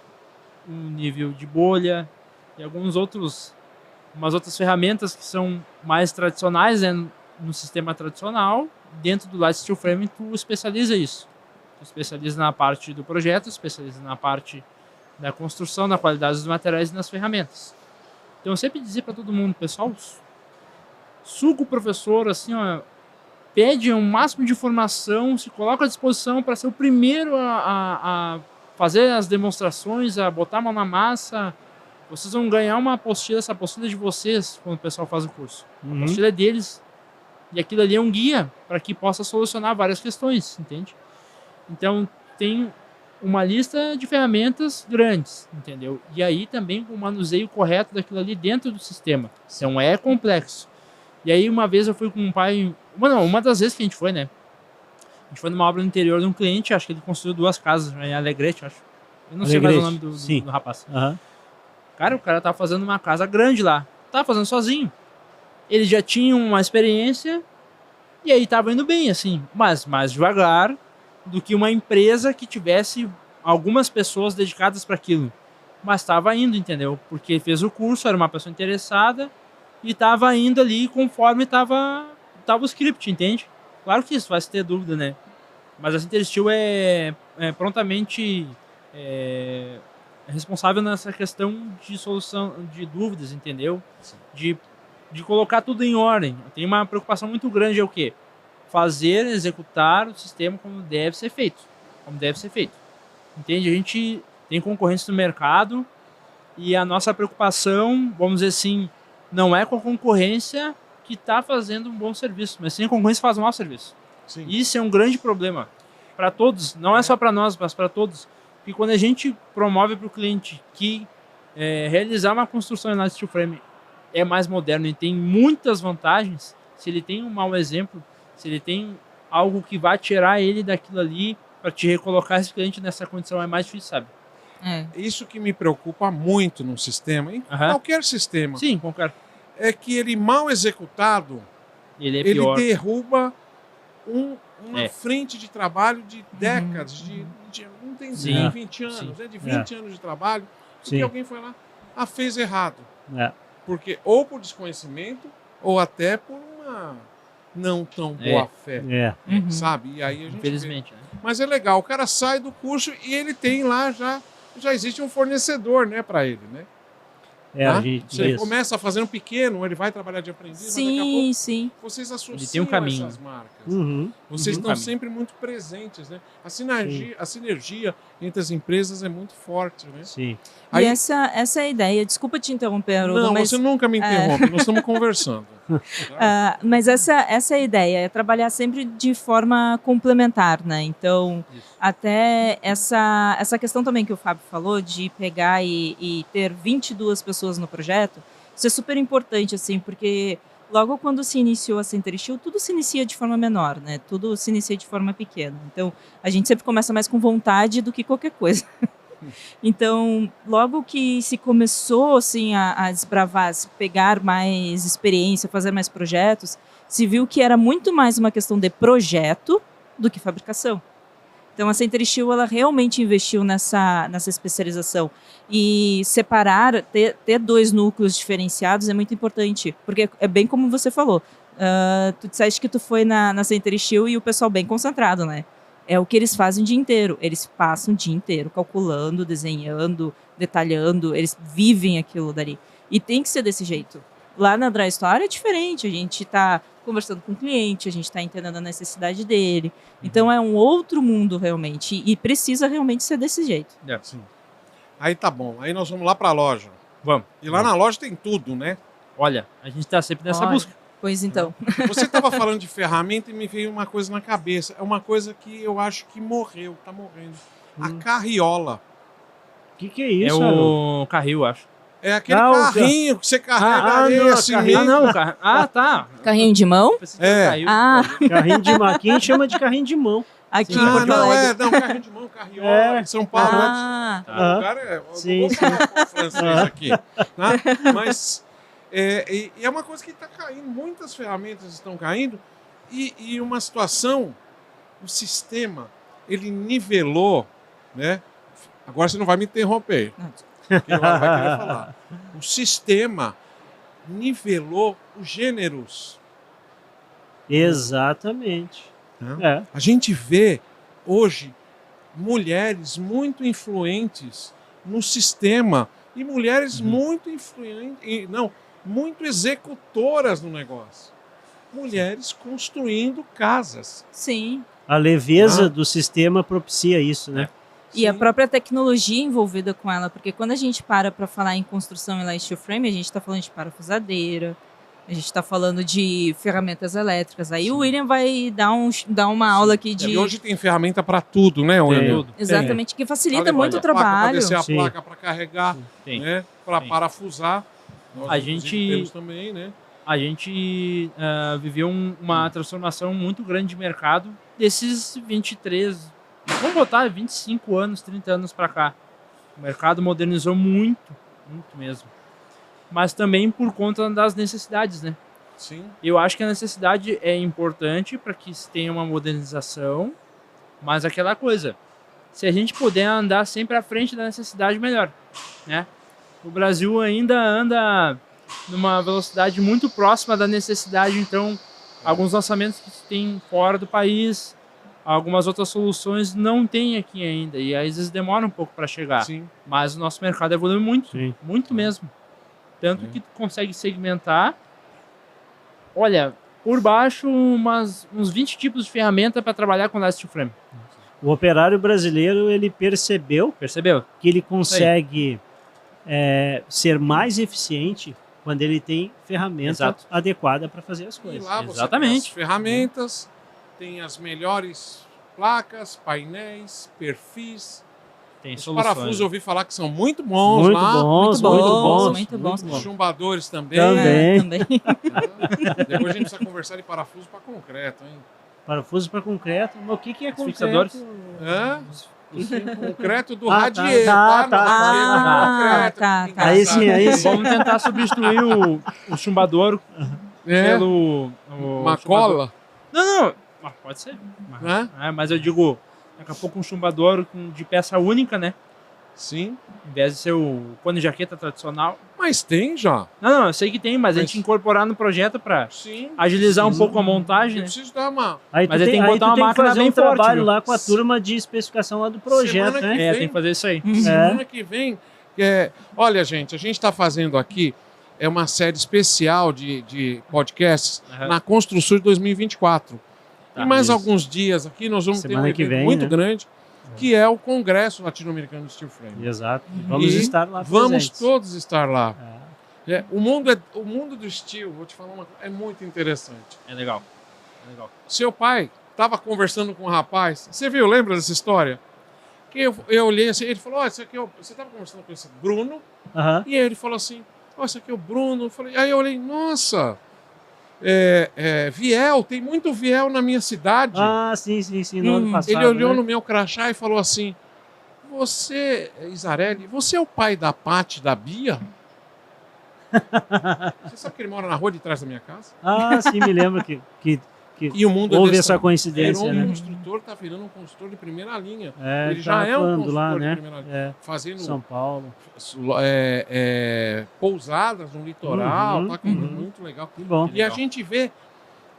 um nível de bolha e umas outras ferramentas que são mais tradicionais, né, no sistema tradicional. Dentro do Light Steel Frame, tu especializa isso. Tu especializa na parte do projeto, especializa na parte da construção, na qualidade dos materiais e nas ferramentas. Então eu sempre dizia para todo mundo, pessoal, suga o professor, assim, pede o máximo de informação, se coloca à disposição para ser o primeiro a fazer as demonstrações, a botar a mão na massa. Vocês vão ganhar uma apostila, essa apostila é de vocês, quando o pessoal faz o curso. A apostila é deles. E aquilo ali é um guia para que possa solucionar várias questões, entende? Então, tem uma lista de ferramentas grandes, entendeu? E aí também o manuseio correto daquilo ali dentro do sistema. Então, é complexo. E aí, uma vez eu fui com um pai... Uma das vezes que a gente foi, né? A gente foi numa obra no interior de um cliente, acho que ele construiu 2 casas, em Alegrete, acho. Eu não sei mais o nome do rapaz. Cara, o cara tava fazendo uma casa grande lá. Tava fazendo sozinho. Ele já tinha uma experiência e aí tava indo bem, assim. Mas mais devagar do que uma empresa que tivesse algumas pessoas dedicadas para aquilo. Mas tava indo, entendeu? Porque fez o curso, era uma pessoa interessada e tava indo ali conforme tava o script, entende? Claro que isso vai se ter dúvida, né? Mas a Intersteel é prontamente responsável nessa questão de solução de dúvidas, entendeu? De colocar tudo em ordem. Tem uma preocupação muito grande, é o quê? Executar o sistema como deve ser feito. Entende? A gente tem concorrência no mercado e a nossa preocupação, vamos dizer assim, não é com a concorrência que está fazendo um bom serviço, mas sim a concorrência faz um mau serviço. Sim. Isso é um grande problema para todos, não é só para nós, mas para todos. E quando a gente promove para o cliente que realizar uma construção em Light Steel Frame é mais moderno e tem muitas vantagens, se ele tem um mau exemplo, se ele tem algo que vai tirar ele daquilo ali para te recolocar esse cliente nessa condição, é mais difícil, sabe? Isso que me preocupa muito no sistema, em qualquer sistema. Sim, qualquer. É que ele mal executado, ele derruba uma frente de trabalho de décadas, não tem 20 anos, de 20 anos de trabalho, porque alguém foi lá, fez errado. porque ou por desconhecimento ou até por uma não tão boa fé, Uhum. sabe? E aí a gente Infelizmente, né? vê. Mas é legal, o cara sai do curso e ele tem lá já existe um fornecedor, né, para ele, né? A Tá? gente Você isso. começa fazendo pequeno, ele vai trabalhar de aprendiz, mas daqui a Sim, pouco sim. vocês associam Ele tem um caminho. essas marcas. Uhum. Vocês Uhum. estão Caminho. sempre muito presentes, né? A sinergia entre as empresas é muito forte, né? Sim. Aí- E essa é a ideia. Desculpa te interromper, Haroldo, Não, mas você nunca me interrompe, nós estamos conversando. Tá? Mas essa é a ideia, é trabalhar sempre de forma complementar, né? Então, Isso. até essa questão também que o Fábio falou, de pegar e ter 22 pessoas no projeto, isso é super importante, assim, porque logo quando se iniciou a Center Steel, tudo se inicia de forma menor, né? Tudo se inicia de forma pequena. Então, a gente sempre começa mais com vontade do que qualquer coisa. Então, logo que se começou assim, a desbravar, se pegar mais experiência, fazer mais projetos, se viu que era muito mais uma questão de projeto do que fabricação. Então, a Center Steel, ela realmente investiu nessa especialização. E separar, ter dois núcleos diferenciados é muito importante, porque é bem como você falou. Tu disseste que tu foi na Center Steel e o pessoal bem concentrado, né? É o que eles fazem o dia inteiro. Eles passam o dia inteiro calculando, desenhando, detalhando. Eles vivem aquilo dali. E tem que ser desse jeito. Lá na Dry Store é diferente. A gente está conversando com o cliente, a gente está entendendo a necessidade dele. Então é um outro mundo realmente. E precisa realmente ser desse jeito. Sim. Aí tá bom. Aí nós vamos lá para a loja. Vamos. E lá na loja tem tudo, né? Olha, a gente tá sempre nessa Olha. busca. Pois então. Você estava falando de ferramenta e me veio uma coisa na cabeça. É uma coisa que eu acho que morreu, tá morrendo. A carriola. O que é isso, É Haroldo? o carril, acho. É aquele Ah, o carrinho que você carrega areia, não, cimento. Ah, não, cara. Ah, tá. Carrinho de mão? Pensei que era É. carril. Ah, Carrinho de maquinha chama de carrinho de mão. aqui Sim, em Ah, Porto não, Alegre. não, carrinho de mão, carriola, É. em São Paulo. Ah, O cara é. Sim, Vou sim. falar com o francês aqui. Tá? Mas e é uma coisa que está caindo, muitas ferramentas estão caindo, e uma situação, o sistema, ele nivelou, né? Agora você não vai me interromper, Não, porque agora vai querer falar. O sistema nivelou os gêneros. Exatamente. Né? A gente vê hoje mulheres muito influentes no sistema e mulheres muito influentes, não, muito executoras no negócio. Mulheres construindo casas. sim. A leveza Ah. do sistema propicia isso, né? E a Sim. própria tecnologia envolvida com ela, porque quando a gente para falar em construção em light steel frame, a gente está falando de parafusadeira, a gente está falando de ferramentas elétricas. Aí o William vai dar uma aula aqui de... E hoje tem ferramenta para tudo, né, William? Tudo. Exatamente, que facilita Olha, muito o placa pra trabalho. descer a Sim. placa para carregar, Tem. né? Para Sim. parafusar. Nós, A inclusive, gente- temos também, né? A gente viveu uma transformação muito grande de mercado desses 23, vamos botar 25 anos, 30 anos para cá. O mercado modernizou muito, muito mesmo. Mas também por conta das necessidades, né? Sim. Eu acho que a necessidade é importante para que se tenha uma modernização, mas aquela coisa, se a gente puder andar sempre à frente da necessidade, melhor, né? O Brasil ainda anda numa velocidade muito próxima da necessidade, então alguns lançamentos que se tem fora do país, algumas outras soluções não tem aqui ainda, e às vezes demora um pouco para chegar. Sim. Mas o nosso mercado evolui muito, Sim. muito mesmo. Tanto Sim. que tu consegue segmentar, olha, por baixo uns 20 tipos de ferramenta para trabalhar com last frame. O operário brasileiro, ele percebeu Percebeu? que ele consegue ser mais eficiente quando ele tem ferramenta Exato. adequada para fazer as E coisas. lá você Exatamente. tem as ferramentas, tem as melhores placas, painéis, perfis. Tem Os soluções. parafusos eu ouvi falar que são muito bons Muito lá. bons, Muito muito bons, bons. muito bons. Os chumbadores também. Também. Também. Depois a gente precisa conversar de parafuso para concreto, hein? Parafuso para concreto. Mas o que é Os concreto? fixadores? Hã? O concreto do Ah, tá, radier, tá, tá? tá. Ah, tá, tá. Aí sim, aí sim. Vamos tentar substituir o chumbador É, pelo... uma chumbador. cola. Não. Mas pode ser. Hã? Mas eu digo, daqui a pouco um chumbador de peça única, né? Sim. Em vez de ser o cone jaqueta tradicional. Mas tem já. Não, eu sei que tem, mas a gente incorporar no projeto para Sim. agilizar um pouco a montagem, Eu né? preciso dar uma... Aí Mas tu aí tem que botar uma que máquina fazer bem um trabalho forte, viu? lá com a turma de especificação lá do projeto, Semana que né? Tem que fazer isso aí. Semana que vem... Olha, gente, a gente está fazendo aqui uma série especial de podcasts Aham. na Construção de 2024. Tá, e mais isso. alguns dias aqui nós vamos Semana ter um que evento vem, muito né? grande, que é o Congresso Latino-Americano de Steel Frame. Exato. Vamos E estar lá Vamos presentes. todos estar lá. É. O mundo do steel, vou te falar uma coisa, é muito interessante. É legal. É legal. Seu pai estava conversando com um rapaz, você viu, lembra dessa história? Que eu olhei assim, ele falou, esse aqui você estava conversando com esse Bruno, Aham. e aí ele falou assim, esse aqui é o Bruno. Aí eu olhei, nossa, Viel, tem muito Viel na minha cidade. Ah, sim, no ano passado. Ele olhou né? no meu crachá e falou assim, você, Isarelli, você é o pai da Paty, da Bia? Você sabe que ele mora na rua de trás da minha casa? Ah, sim, me lembro que E o mundo houve desse essa coincidência, virou um né? construtor, tá virando um construtor de primeira linha. É, Ele já tá é um atuando construtor lá, de né? primeira linha. É, Fazendo São Paulo. pousadas no litoral, Uhum, tá com muito legal. Que bom. E a gente vê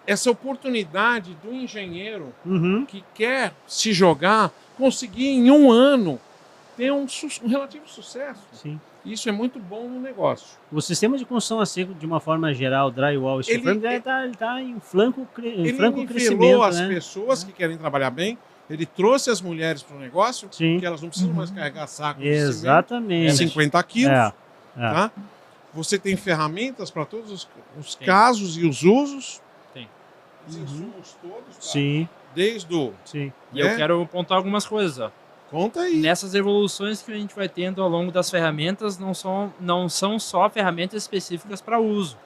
essa oportunidade do engenheiro Uhum. que quer se jogar, conseguir em um ano ter um relativo sucesso. Sim. Isso é muito bom no negócio. O sistema de construção a seco, de uma forma geral, drywall, steel frame, ele tá em franco Ele crescimento, nivelou as né? pessoas que querem trabalhar bem, ele trouxe as mulheres para o negócio, Sim. que elas não precisam mais carregar saco de Exatamente. 50 quilos. É. Tá? Você tem ferramentas para todos os casos e os usos. Tem. Os insumos todos, tá? Sim, Desde o... sim. E eu quero apontar algumas coisas, ó. Conta aí. Nessas evoluções que a gente vai tendo ao longo das ferramentas, não são só ferramentas específicas para uso.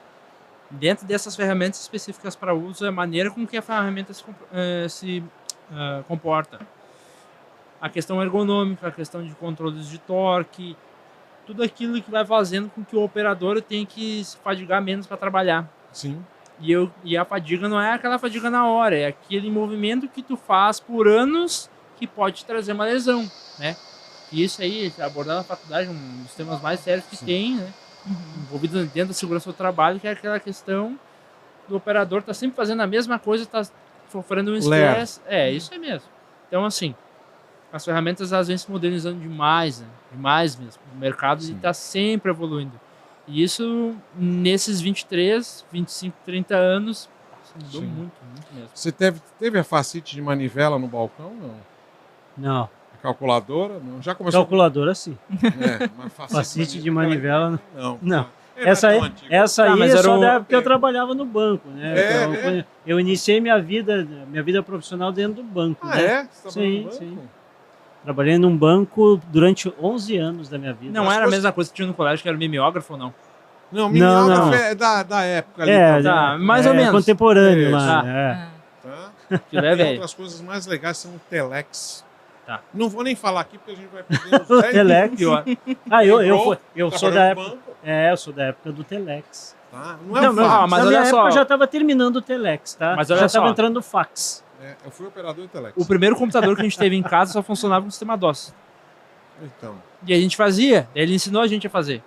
Dentro dessas ferramentas específicas para uso, é a maneira com que a ferramenta se comporta. A questão ergonômica, a questão de controles de torque, tudo aquilo que vai fazendo com que o operador tenha que se fadigar menos para trabalhar. Sim. E a fadiga não é aquela fadiga na hora, é aquele movimento que tu faz por anos que pode trazer uma lesão, né? E isso aí, abordar na faculdade, um dos temas mais sérios que tem, né? Envolvido dentro da segurança do trabalho, que é aquela questão do operador tá sempre fazendo a mesma coisa, tá sofrendo um estresse. Isso é mesmo. Então, assim, as ferramentas às vezes se modernizando demais, né? Demais mesmo. O mercado está sempre evoluindo. E isso, nesses 23, 25, 30 anos, mudou muito mesmo. Você teve a facite de manivela no balcão? Não. Não. A calculadora? Não. Já começou? Calculadora, sim. Mas Facite de manivela, não. não. Essa Aí mas é era só o- da época que eu trabalhava no banco, né? né? Eu iniciei minha vida profissional dentro do banco. Ah, né? é? Você trabalhou Sim, no banco? sim. Trabalhei num banco durante 11 anos da minha vida. Não Mas era a fosse- mesma coisa que tinha no colégio, que era mimeógrafo ou não? Não, Não, mimeógrafo não. é da época ali. É, Tá, mais ou menos. contemporâneo Isso. lá. Ah. É. Tá? Que é Tem velho. outras coisas mais legais, são o Telex. Tá. Não vou nem falar aqui, porque a gente vai perder os O 10 Telex. Pior. Ah, eu Lembrou? sou da Trabalhou época. no banco, Eu sou da época do Telex. tá? Não é Não, o mas, fax. mas na olha minha só. época já estava terminando o Telex, tá? Mas olha já estava só. entrando o fax. Eu fui operador de Telex. O primeiro computador que a gente teve em casa só funcionava com o sistema DOS. Então, E a gente fazia. Ele ensinou a gente a fazer.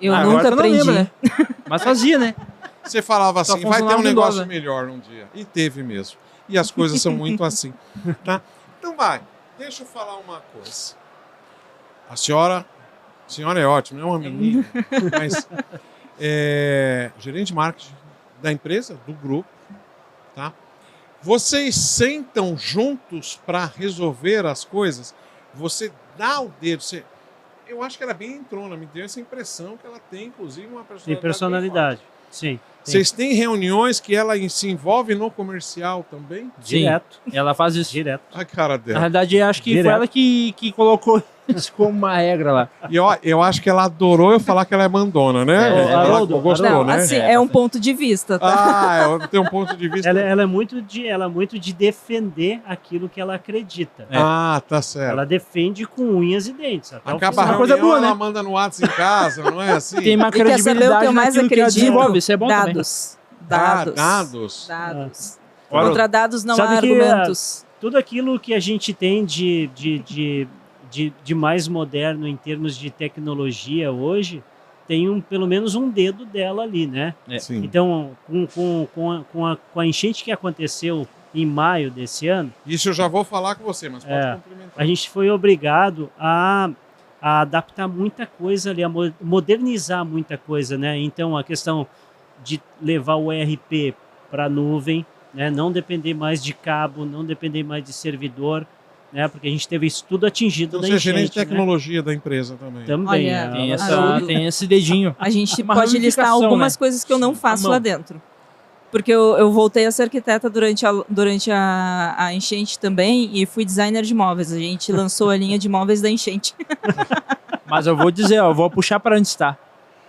Eu Agora nunca tu não aprendi. lembra, né? Mas fazia, né? você falava Só assim, vai ter funcionava um com negócio DOS, né? melhor um dia. E teve mesmo. E as coisas são muito assim. Tá? Então vai, deixa eu falar uma coisa. A senhora é ótima, é uma menina, mas gerente de marketing da empresa, do grupo, tá? Vocês sentam juntos para resolver as coisas? Você dá o dedo, eu acho que ela é bem entrona, me deu essa impressão que ela tem, inclusive, uma personalidade. Tem personalidade. Sim. bem forte. Vocês têm reuniões que ela se envolve no comercial também? Direto. Ela faz isso. Direto. A cara Na dela. realidade, eu acho que Direto. foi ela que colocou isso como uma regra lá. E eu acho que ela adorou eu falar que ela é mandona, né? ela Haroldo, gostou, Não, né? assim, é um ponto de vista, tá? Ah, tem um ponto de vista. Ela é muito de defender aquilo que ela acredita. Ah, tá certo. Ela defende com unhas e dentes. Até o Acaba a final. coisa reunião, boa, né? ela manda no WhatsApp em casa, não é assim? Tem uma E quer saber o que credibilidade eu mais naquilo que ela acredito? desenvolve. Isso é bom também. Dados. Dados. Dados. Olha, Contra dados não Sabe há que, argumentos. Tudo aquilo que a gente tem de de mais moderno em termos de tecnologia hoje, tem pelo menos um dedo dela ali, né? Sim. Então, com a enchente que aconteceu em maio desse ano, Isso eu já vou falar com você, mas pode complementar. a gente foi obrigado a adaptar muita coisa ali, a modernizar muita coisa, né? Então, a questão de levar o ERP para a nuvem, né? Não depender mais de cabo, não depender mais de servidor, né? Porque a gente teve isso tudo atingido Então da você é enchente, gerente de né? tecnologia da empresa também. Também. Olha, Tem esse dedinho. A gente Uma pode listar ramificação, algumas né? coisas que eu não Sim, faço a mão. lá dentro. Porque eu voltei a ser arquiteta durante a enchente também e fui designer de móveis. A gente lançou a linha de móveis da enchente. Mas eu vou dizer, ó, eu vou puxar para onde está.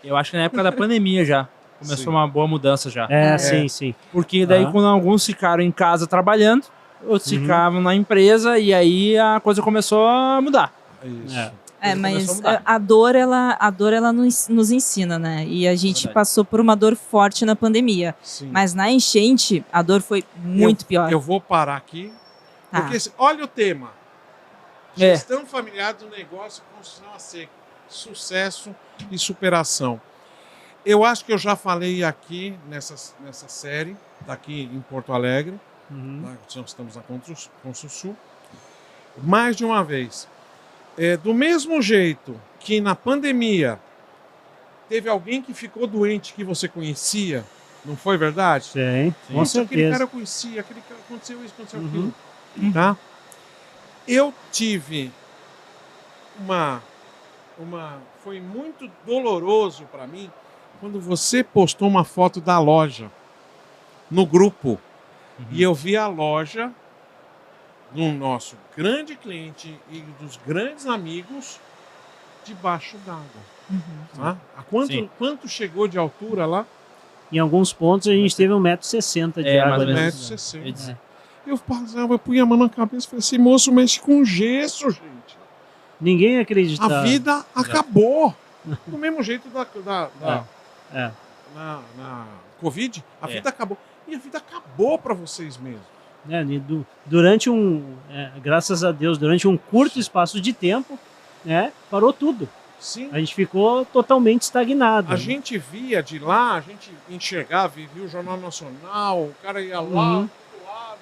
Eu acho que na época da pandemia já começou Sim. uma boa mudança já. Sim. Porque daí Aham. quando alguns ficaram em casa trabalhando, outros ficavam na empresa e aí a coisa começou a mudar. Isso. É. É, Começou mas a mudar. a dor ela nos ensina, né? E a gente Verdade. passou por uma dor forte na pandemia. Sim. Mas na enchente, a dor foi muito pior. Eu vou parar aqui, Tá. porque olha o tema. É. Gestão familiar do negócio, construção a seco, sucesso e superação. Eu acho que eu já falei aqui nessa série, daqui em Porto Alegre, Uhum. nós estamos na Construsul, mais de uma vez. Do mesmo jeito que na pandemia teve alguém que ficou doente que você conhecia, não foi verdade? Sim, com Putz, aquele cara certeza. eu conhecia, aquele cara aconteceu isso, aconteceu Uhum. aquilo. Tá? Eu tive foi muito doloroso para mim quando você postou uma foto da loja no grupo e eu vi a loja do nosso grande cliente e dos grandes amigos debaixo d'água. Tá? Sim. Quanto chegou de altura lá? Em alguns pontos a gente teve 1,60 m de água. mais ou né? menos. 1,60 m. Eu passava, eu punha a mão na cabeça e falei assim, moço, mexe com gesso, gente. Ninguém acreditava. A vida acabou. Do mesmo jeito É. na Covid, a É. vida acabou. E a vida acabou para vocês mesmo. Né, durante graças a Deus, durante um curto espaço de tempo, né, parou tudo. Sim. A gente ficou totalmente estagnado. A gente via de lá, a gente enxergava, via o Jornal Nacional, o cara ia lá, Uhum. do lado.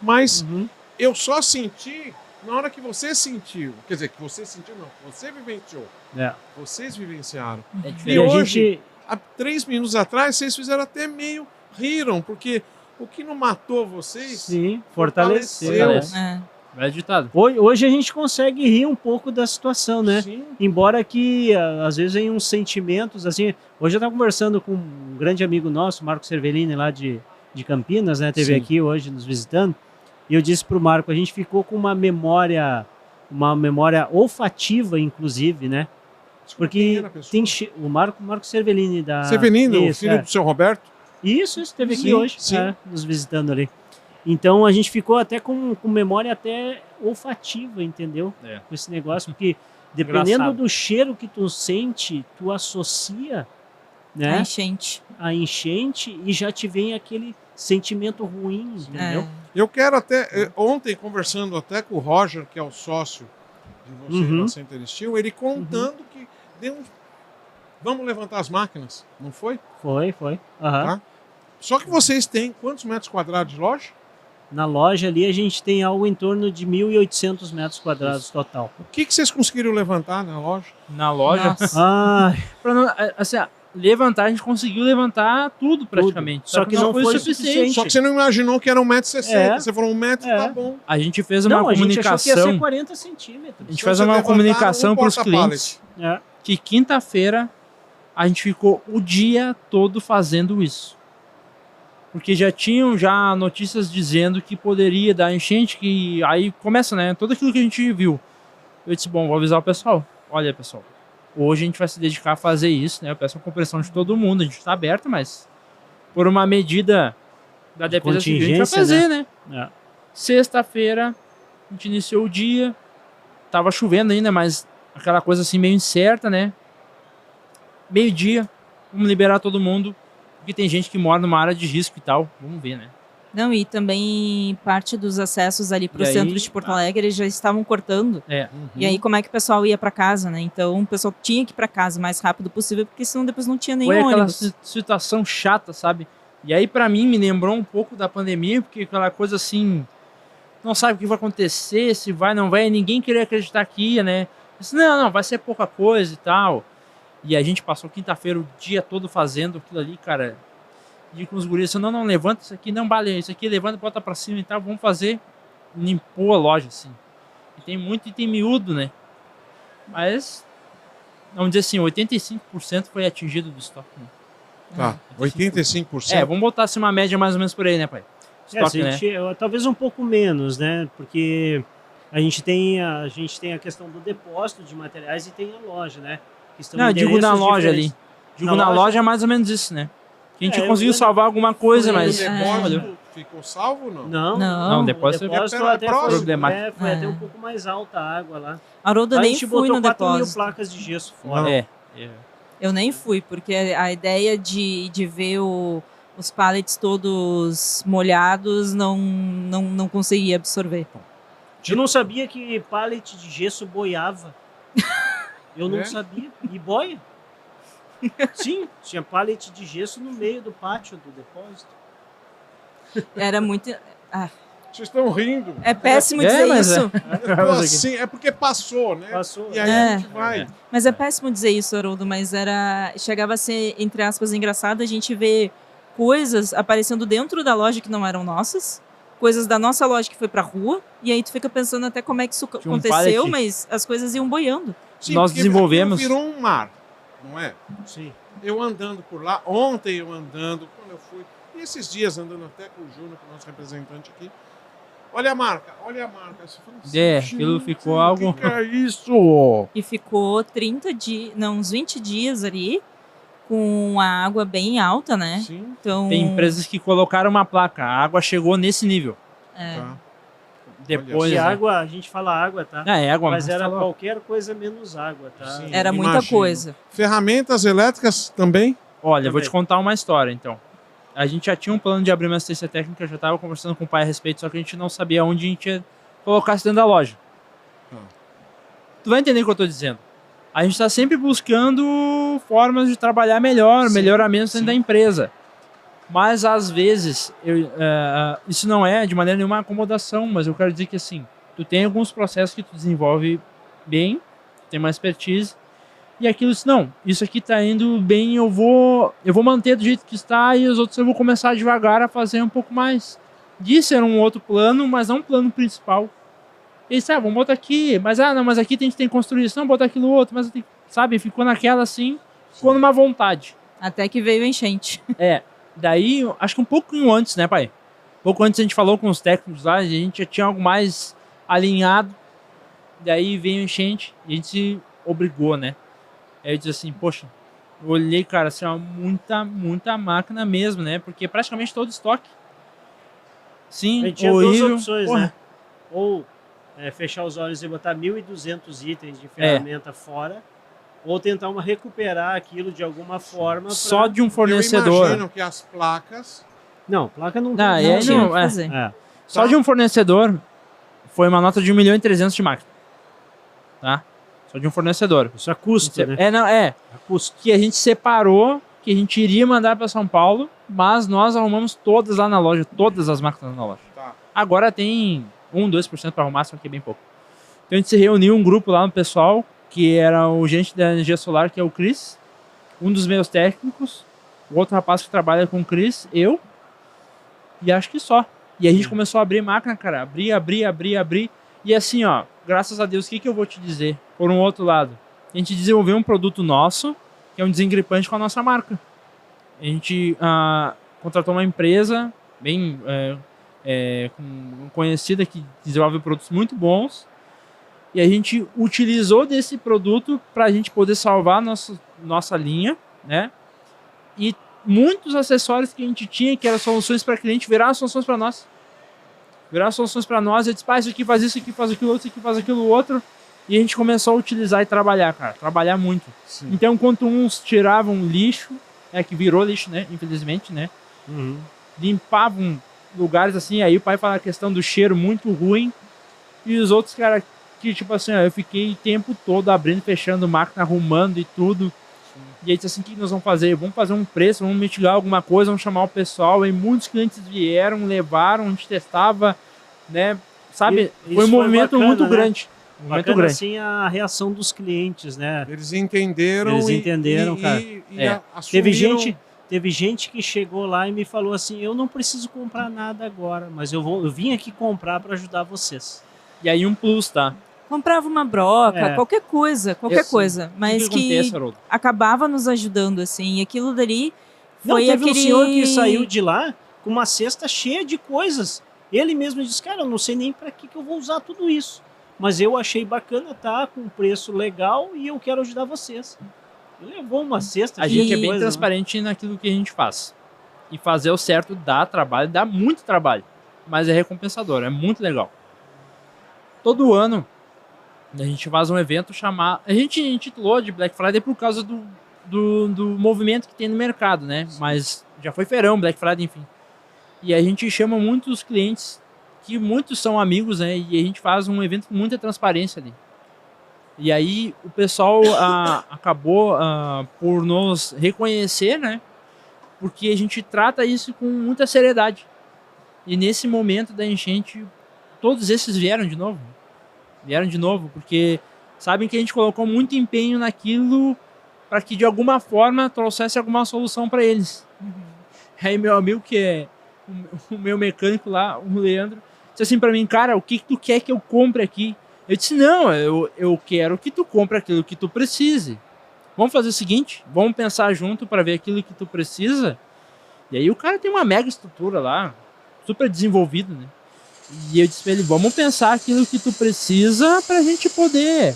Mas Uhum. eu só senti na hora que você sentiu. Quer dizer, que você sentiu não, você vivenciou. É. Vocês vivenciaram. É E E a hoje, gente, há 3 minutos atrás, vocês fizeram até meio riram, porque o que não matou vocês... sim, fortaleceu. Fortalece. É. Velho ditado. Hoje a gente consegue rir um pouco da situação, né? Sim. Embora que às vezes vem uns sentimentos assim. Hoje eu estava conversando com um grande amigo nosso, Marco Cervellini, lá de Campinas, né? Esteve Sim. aqui hoje nos visitando. E eu disse pro Marco, a gente ficou com uma memória olfativa, inclusive, né? Desculpa, quem Porque era a pessoa? tem o Marco Cervellini da. Severino, o Isso, filho é. do seu Roberto. Isso, esteve aqui Sim, hoje, sim. nos visitando ali. Então a gente ficou até com memória até olfativa, entendeu? É. Com esse negócio, porque dependendo Engraçado. do cheiro que tu sente, tu associa, A né, enchente. a enchente e já te vem aquele sentimento ruim, entendeu? É. Eu quero até... Ontem, conversando até com o Roger, que é o sócio de vocês Uhum. da Center Steel, ele contando que deu vamos levantar as máquinas, não foi? Foi. Aham. Tá? Só que vocês têm quantos metros quadrados de loja? Na loja ali a gente tem algo em torno de 1.800 metros quadrados total. O que vocês conseguiram levantar na loja? Na loja. Nossa. Ai, Pra não, assim, levantar, a gente conseguiu levantar tudo praticamente. Só que não foi o suficiente. Só que você não imaginou que era 1,60 m. É. Você falou 1 metro, É. tá bom. A gente fez uma não, a gente achou que ia comunicação. ser 40 centímetros. A gente Então faz vocês uma levantaram comunicação para os porta-pallet. clientes É. que quinta-feira a gente ficou o dia todo fazendo isso. Porque já tinham notícias dizendo que poderia dar enchente, que aí começa, né? Tudo aquilo que a gente viu. Eu disse, bom, vou avisar o pessoal. Olha, pessoal, hoje a gente vai se dedicar a fazer isso, né? Eu peço a compreensão de todo mundo, a gente está aberto, mas por uma medida da defesa civil, a gente vai contingência, fazer, né? É. Sexta-feira, a gente iniciou o dia. Tava chovendo ainda, mas aquela coisa assim meio incerta, né? Meio-dia, vamos liberar todo mundo. Porque tem gente que mora numa área de risco e tal. Vamos ver, né? Não, e também parte dos acessos ali para o E aí- centro de Porto Alegre, eles já estavam cortando. É. E aí, como é que o pessoal ia para casa, né? Então, o pessoal tinha que ir para casa o mais rápido possível, porque senão depois não tinha nenhum Foi aquela ônibus. situação chata, sabe? E aí, pra mim, me lembrou um pouco da pandemia, porque aquela coisa assim, não sabe o que vai acontecer, se vai, não vai, ninguém queria acreditar que ia, né? Disse, não, vai ser pouca coisa e tal. E a gente passou quinta-feira o dia todo fazendo aquilo ali, cara. E com os guris, assim, não, levanta isso aqui, não vale isso aqui, levanta e bota pra cima e tal, vamos fazer. Limpou a loja, assim. E tem muito item miúdo, né? Mas, vamos dizer assim, 85% foi atingido do estoque, né? Tá, 85%. Vamos botar assim uma média mais ou menos por aí, né, pai? Estoque, né? Talvez um pouco menos, né? Porque a gente tem a questão do depósito de materiais e tem a loja, né? Que estão Não, eu digo na endereços loja diferentes. ali. Digo na loja é mais ou menos isso, né? Que a gente conseguiu salvar alguma coisa, O mas... depósito ficou salvo ou não? Não, Não. Não, depois o você depósito é até foi, problemático. foi até um pouco mais alta a água lá. Haroldo, A nem gente fui botou no 4 mil depósito. placas de gesso fora. Não. Eu nem fui, porque a ideia de ver os pallets todos molhados não conseguia absorver. Eu não sabia que pallet de gesso boiava. Eu não É? sabia. E boia? Sim, tinha pallet de gesso no meio do pátio do depósito. Era muito... Vocês estão rindo. É péssimo É, dizer mas isso. Eu tô assim, é porque passou, né? Passou. E aí É. a gente vai. Mas é péssimo dizer isso, Haroldo, mas chegava a ser, entre aspas, engraçado a gente ver coisas aparecendo dentro da loja que não eram nossas, coisas da nossa loja que foi pra rua, e aí tu fica pensando até como é que isso Tinha um aconteceu, pallet. mas as coisas iam boiando. Sim, Nós porque desenvolvemos- aquilo virou um mar, não é? Sim. Eu andando por lá, ontem eu andando, quando eu fui, e esses dias andando até com o Júnior, que é o nosso representante aqui. Olha a marca. Você fala assim, Aquilo gente, ficou algo... que é isso? E ficou 20 dias ali, com a água bem alta, né? Sim, Então, Tem empresas que colocaram uma placa, a água chegou nesse nível. tá. Depois... E né? água, a gente fala água, tá? É água, Mas era falou. qualquer coisa menos água, tá? Sim. era muita Imagino. coisa. Ferramentas elétricas também? Olha, vou Também. te contar uma história, então. A gente já tinha um plano de abrir uma assistência técnica, já estava conversando com o pai a respeito, só que a gente não sabia onde a gente ia colocar isso dentro da loja. Tu vai entender o que eu estou dizendo. A gente está sempre buscando formas de trabalhar melhor, Sim, melhoramentos dentro sim. da empresa. Mas, às vezes, isso não é de maneira nenhuma acomodação, mas eu quero dizer que, assim, tu tem alguns processos que tu desenvolve bem, tem uma expertise, e aquilo disse, não, isso aqui tá indo bem, eu vou manter do jeito que está e os outros eu vou começar devagar a fazer um pouco mais. Disso era um outro plano, mas não um plano principal. E disse, vamos botar aqui, mas mas aqui a gente tem que construir isso, não, botar aquilo outro, mas tem, sabe, ficou naquela assim, ficou numa vontade. Até que veio a enchente. Daí, acho que um pouquinho antes, né, pai? Pouco antes a gente falou com os técnicos lá, a gente já tinha algo mais alinhado, daí veio a enchente e a gente se obrigou, né? Aí eu disse assim, poxa, eu olhei, cara, assim, ó, muita máquina mesmo, né? Porque praticamente todo estoque. Sim, A gente tinha horrível. duas opções, Porra. né? Ou fechar os olhos e botar 1.200 itens de ferramenta fora, ou tentar recuperar aquilo de alguma forma. Só de um Eu fornecedor. imagino que as placas... Não, placa não Não, tem. e aí tinha o não, que fazer. Só Tá. de um fornecedor foi uma nota de 1.300.000 de máquina. Tá? Só de um fornecedor. Isso a custo, né? A custo. Que a gente separou, que a gente iria mandar para São Paulo, mas nós arrumamos todas lá na loja, todas as máquinas na loja. Tá. Agora tem 2% para arrumar, só que é bem pouco. Então a gente se reuniu um grupo lá no pessoal, que era o gerente da energia solar, que é o Cris, um dos meus técnicos, o outro rapaz que trabalha com o Cris, eu, e acho que só. E a gente começou a abrir máquina, cara, abrir. E assim, ó, graças a Deus, o que eu vou te dizer? Por um outro lado, a gente desenvolveu um produto nosso, que é um desengripante com a nossa marca. A gente contratou uma empresa bem conhecida que desenvolve produtos muito bons, e a gente utilizou desse produto para a gente poder salvar nossa linha, né? E muitos acessórios que a gente tinha, que eram soluções para cliente, viraram soluções para nós. Viraram soluções para nós, e eu disse, isso aqui faz isso, aqui faz aquilo outro, isso aqui faz aquilo outro. E a gente começou a utilizar e trabalhar, cara. Trabalhar muito. Sim. Então, enquanto uns tiravam lixo, que virou lixo, né? Infelizmente, né? Uhum. Limpavam lugares assim, aí o pai fala a questão do cheiro muito ruim, e os outros caras que, tipo assim, ó, eu fiquei o tempo todo abrindo, fechando máquina, arrumando e tudo. E aí disse assim, o que nós vamos fazer? Vamos fazer um preço, vamos mitigar alguma coisa, vamos chamar o pessoal. E muitos clientes vieram, levaram, a gente testava, né? Sabe? E Foi um isso movimento bacana, muito né? grande. Muito Bacana, grande. assim, a reação dos clientes, né? Eles entenderam, Eles entenderam, cara. assumiram... Teve gente que chegou lá e me falou assim, eu não preciso comprar nada agora, mas eu vim aqui comprar para ajudar vocês. E aí um plus, tá? Comprava uma broca, qualquer coisa, mas que acontece, Haroldo? acabava nos ajudando, assim, e aquilo dali Não, foi teve aquele... um senhor que saiu de lá com uma cesta cheia de coisas. Ele mesmo disse, cara, eu não sei nem para que eu vou usar tudo isso. Mas eu achei bacana, tá? Com um preço legal e eu quero ajudar vocês. Ele levou uma cesta A cheia gente de é bem coisa, transparente naquilo que a gente faz. E fazer o certo dá trabalho, dá muito trabalho. Mas é recompensador, é muito legal. Todo ano a gente faz um evento chamado... A gente intitulou de Black Friday por causa do movimento que tem no mercado, né? Mas já foi feirão, Black Friday, enfim. E a gente chama muitos clientes, que muitos são amigos, né? E a gente faz um evento com muita transparência ali. E aí o pessoal acabou por nos reconhecer, né? Porque a gente trata isso com muita seriedade. E nesse momento da enchente, todos esses vieram de novo. Vieram de novo, porque sabem que a gente colocou muito empenho naquilo para que de alguma forma trouxesse alguma solução para eles. Aí meu amigo, que é o meu mecânico lá, o Leandro, disse assim para mim, cara, o que tu quer que eu compre aqui? Eu disse, não, eu quero que tu compre aquilo que tu precise. Vamos fazer o seguinte, vamos pensar junto para ver aquilo que tu precisa. E aí o cara tem uma mega estrutura lá, super desenvolvido, né? E eu disse pra ele, vamos pensar aquilo que tu precisa pra gente poder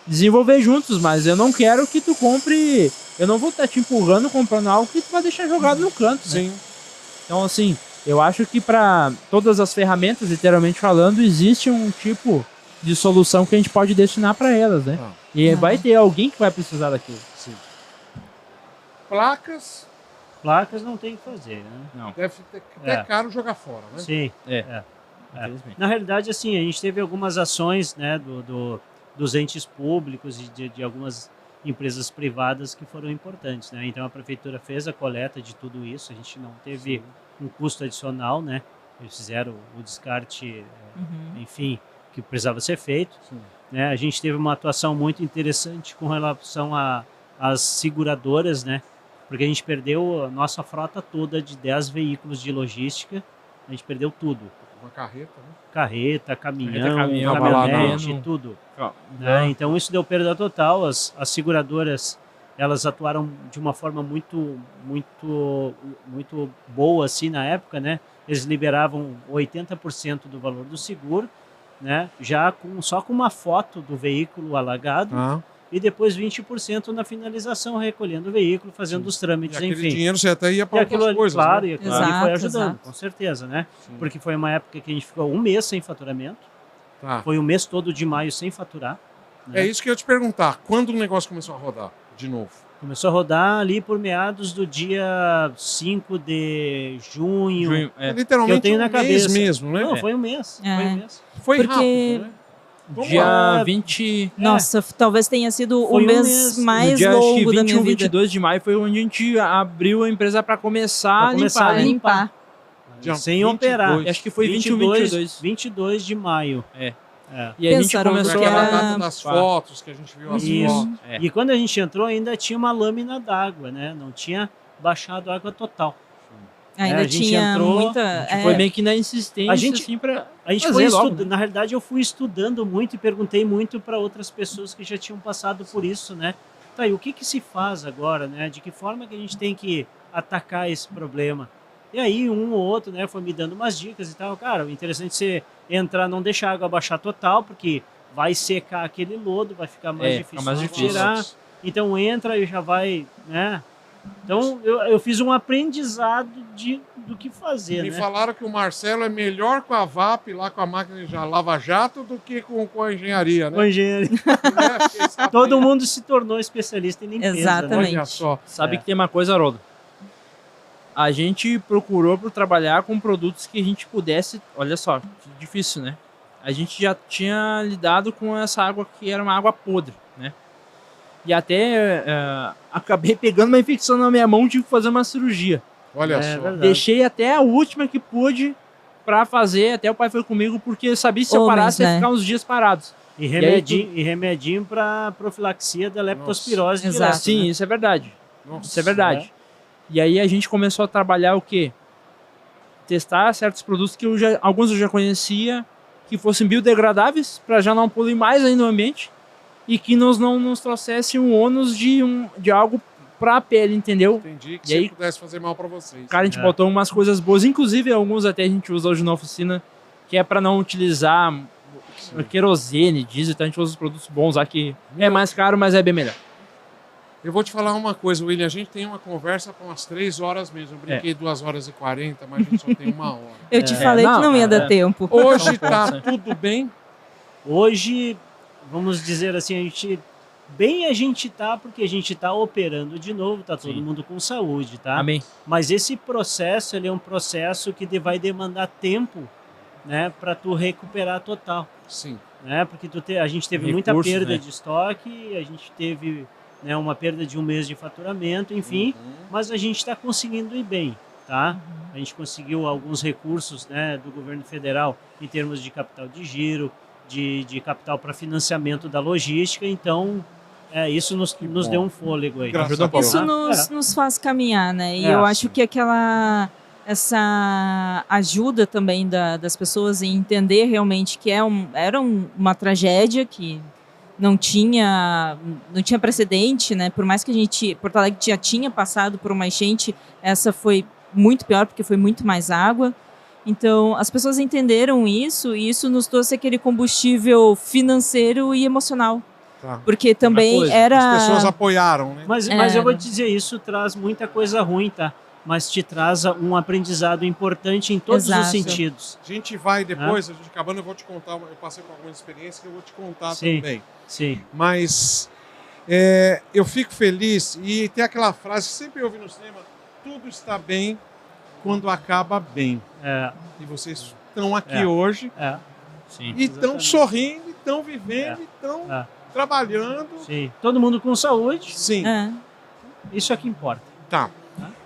desenvolver juntos, mas eu não quero que tu compre, eu não vou estar te empurrando comprando algo que tu vai deixar jogado no canto, né? Sim. Então assim, eu acho que para todas as ferramentas, literalmente falando, existe um tipo de solução que a gente pode destinar para elas, né? E vai ter alguém que vai precisar daquilo. Sim. Placas, não tem o que fazer, né? Não. deve ter até caro jogar fora, né? Sim. Infelizmente. Na realidade, assim, a gente teve algumas ações, né, dos entes públicos e de algumas empresas privadas que foram importantes, né? Então a prefeitura fez a coleta de tudo isso, a gente não teve um custo adicional, né? Eles fizeram o descarte, enfim, que precisava ser feito, né? A gente teve uma atuação muito interessante com relação às seguradoras, né? Porque a gente perdeu a nossa frota toda de 10 veículos de logística, a gente perdeu tudo. Uma carreta, né? Carreta, caminhão, caminhonete, caminhonete, tudo. Né? Então isso deu perda total. As seguradoras, elas atuaram de uma forma muito boa assim na época, né? Eles liberavam 80% do valor do seguro, né? Já só com uma foto do veículo alagado. E depois 20% na finalização, recolhendo o veículo, fazendo os trâmites, e aquele enfim. dinheiro você até ia para outras coisas, claro, né? e aquilo ali foi ajudando, com certeza, né? Sim. Porque foi uma época que a gente ficou um mês sem faturamento. Foi o mês todo de maio sem faturar. Né? É isso que eu ia te perguntar. Quando o negócio começou a rodar de novo? Começou a rodar ali por meados do dia 5 de junho. Literalmente que eu tenho na cabeça. Mesmo, né? Não, foi um mês. Foi um mês. Foi Porque... rápido, né? Dia 20... Nossa, talvez tenha sido o Foi um mês mês. mais dia, longo acho que 21, da minha vida. 22 de maio foi onde a gente abriu a empresa para começar a limpar. A limpar. Dia Sem 22. operar. Acho que foi 22. 22 de maio. E a gente Pensaram começou que Aquela era- data das fotos, que a gente viu as Isso. fotos. E quando a gente entrou, ainda tinha uma lâmina d'água, né? Não tinha baixado a água total. Ainda a gente tinha entrou, muita... Foi meio que na insistência, A gente- assim, pra A gente fazer foi logo, estudando, né? na realidade eu fui estudando muito e perguntei muito para outras pessoas que já tinham passado por isso, né? Tá, e o que se faz agora, né? De que forma que a gente tem que atacar esse problema? E aí um ou outro, né, foi me dando umas dicas e tal. Cara, o interessante é você entrar, não deixar a água baixar total, porque vai secar aquele lodo, vai ficar mais difícil fica mais de difícil. tirar. Então entra e já vai, né? Então eu fiz um aprendizado do que fazer, Me né? falaram que o Marcelo é melhor com a VAP, lá com a máquina de lava-jato, do que com a engenharia, né? Com engenharia. Fiquei sabendo. Todo mundo se tornou especialista em limpeza. Exatamente. Né? Olha só. Sabe que tem uma coisa, Haroldo? a gente procurou por trabalhar com produtos que a gente pudesse... Olha só, que difícil, né? A gente já tinha lidado com essa água que era uma água podre, né? E até acabei pegando uma infecção na minha mão e tive que fazer uma cirurgia. Olha só. Verdade. Deixei até a última que pude pra fazer, até o pai foi comigo, porque eu sabia que se eu Homens, parasse, ia né? ficar uns dias parados. E aí remedinho para profilaxia da leptospirose. Nossa. direta, Exato. Sim, né? isso é verdade. Nossa. Isso é verdade. E aí a gente começou a trabalhar o quê? Testar certos produtos que alguns eu já conhecia, que fossem biodegradáveis, para já não poluir mais ainda o ambiente, e que não nos trouxesse um ônus de algo para a pele, entendeu? Entendi que E se aí- pudesse fazer mal pra vocês. Cara, a gente É. botou umas coisas boas, inclusive alguns até a gente usa hoje na oficina, que é para não utilizar querosene, diesel, então a gente usa os produtos bons aqui. É mais caro, mas é bem melhor. Eu vou te falar uma coisa, William. A gente tem uma conversa para umas 3 horas mesmo. Eu brinquei 2 horas e 40, mas a gente só tem 1 hora. Eu te É, falei não, que não ia dar é. tempo. Hoje Só um tá ponto, né? tudo bem? Hoje, vamos dizer assim, a gente tá, porque a gente tá operando de novo, tá todo Sim. mundo com saúde, tá? Amém. Mas esse processo, ele é um processo que vai demandar tempo, né, para tu recuperar total, Sim. né? Porque a gente teve muita Recursos, perda né? de estoque, a gente teve, né, uma perda de 1 mês de faturamento, enfim, mas a gente está conseguindo ir bem, tá? A gente conseguiu alguns recursos, né, do governo federal em termos de capital de giro, de capital para financiamento da logística, então isso nos bom. deu um fôlego aí. Graças Ajuda a Deus. Isso Tá? nos faz caminhar, né? E É, eu sim. acho que essa ajuda também das pessoas em entender realmente que era uma tragédia que não tinha precedente, né? Por mais que Porto Alegre já tinha passado por uma enchente, essa foi muito pior porque foi muito mais água. Então, as pessoas entenderam isso e isso nos trouxe aquele combustível financeiro e emocional. Tá. Porque também coisa, era... As pessoas apoiaram, né? Mas eu vou te dizer, isso traz muita coisa ruim, tá? Mas te traz um aprendizado importante em todos Exato. os sentidos. A gente vai depois, a gente acabando, eu vou te contar. Eu passei por algumas experiências que eu vou te contar Sim. também. Sim. Mas eu fico feliz e tem aquela frase que sempre ouvi no cinema: tudo está bem quando acaba bem. É, E vocês estão aqui É. hoje é, Sim. e estão exatamente. sorrindo, estão vivendo, e estão é. trabalhando. Sim. Todo mundo com saúde, Sim, É. isso é que importa. tá.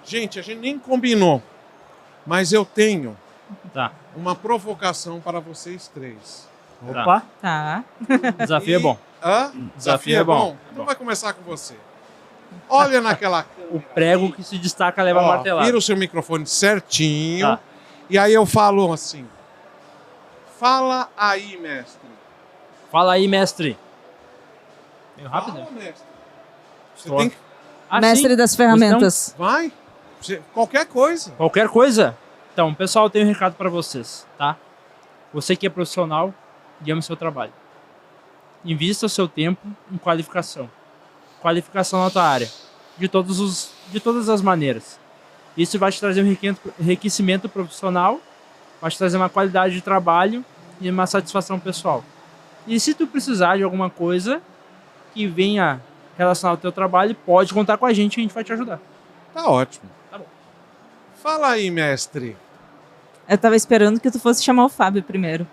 Gente, a gente nem combinou, mas eu tenho Tá. uma provocação para vocês 3. Tá. Opa, Tá. Desafio é bom. Hã? Desafio é bom? Então vai começar com você. Olha naquela câmera. O prego que se destaca leva a Ó, martelada. vira o seu microfone certinho. Tá. E aí eu falo assim: fala aí, mestre. Fala aí, mestre. Meio rápido? Fala, mestre. Você Tô. tem que. Ah, Mestre sim. das ferramentas. Vai. Qualquer coisa. Qualquer coisa. Então, pessoal, eu tenho um recado para vocês, tá? Você que é profissional e ama o seu trabalho. Invista o seu tempo em qualificação. Qualificação na tua área. De todas as maneiras. Isso vai te trazer um enriquecimento profissional, vai te trazer uma qualidade de trabalho e uma satisfação pessoal. E se tu precisar de alguma coisa que venha relacionar ao teu trabalho, pode contar com a gente vai te ajudar. Tá ótimo. Tá bom. Fala aí, mestre. Eu tava esperando que tu fosse chamar o Fábio primeiro.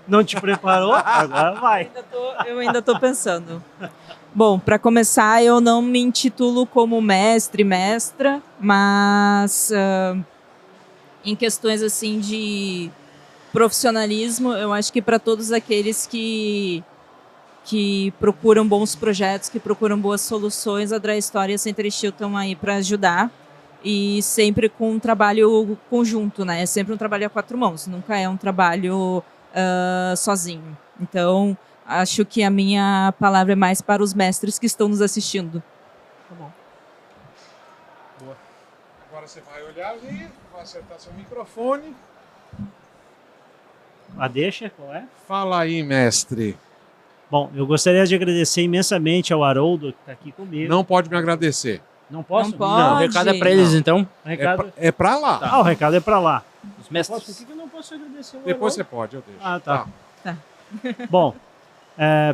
não te preparou? Agora vai. Eu ainda tô pensando. Bom, para começar, eu não me intitulo como mestre, mestra, mas em questões assim de profissionalismo, eu acho que para todos aqueles que procuram bons projetos, que procuram boas soluções, a Dry Story e a Center Steel estão aí para ajudar. E sempre com um trabalho conjunto, né? É sempre um trabalho a 4 mãos, nunca é um trabalho sozinho. Então, acho que a minha palavra é mais para os mestres que estão nos assistindo. Tá bom. Boa. Agora você vai olhar ali, vai acertar seu microfone. A deixa, qual é? Fala aí, mestre. Bom, eu gostaria de agradecer imensamente ao Haroldo que está aqui comigo. Não pode me agradecer. Não posso? Não pode. O recado é para eles, Não. então. O recado... É pra lá. Ah, o recado é para lá. Os Por mestres. que eu não posso agradecer o Depois Haroldo? você pode, eu deixo. Ah, tá. Bom,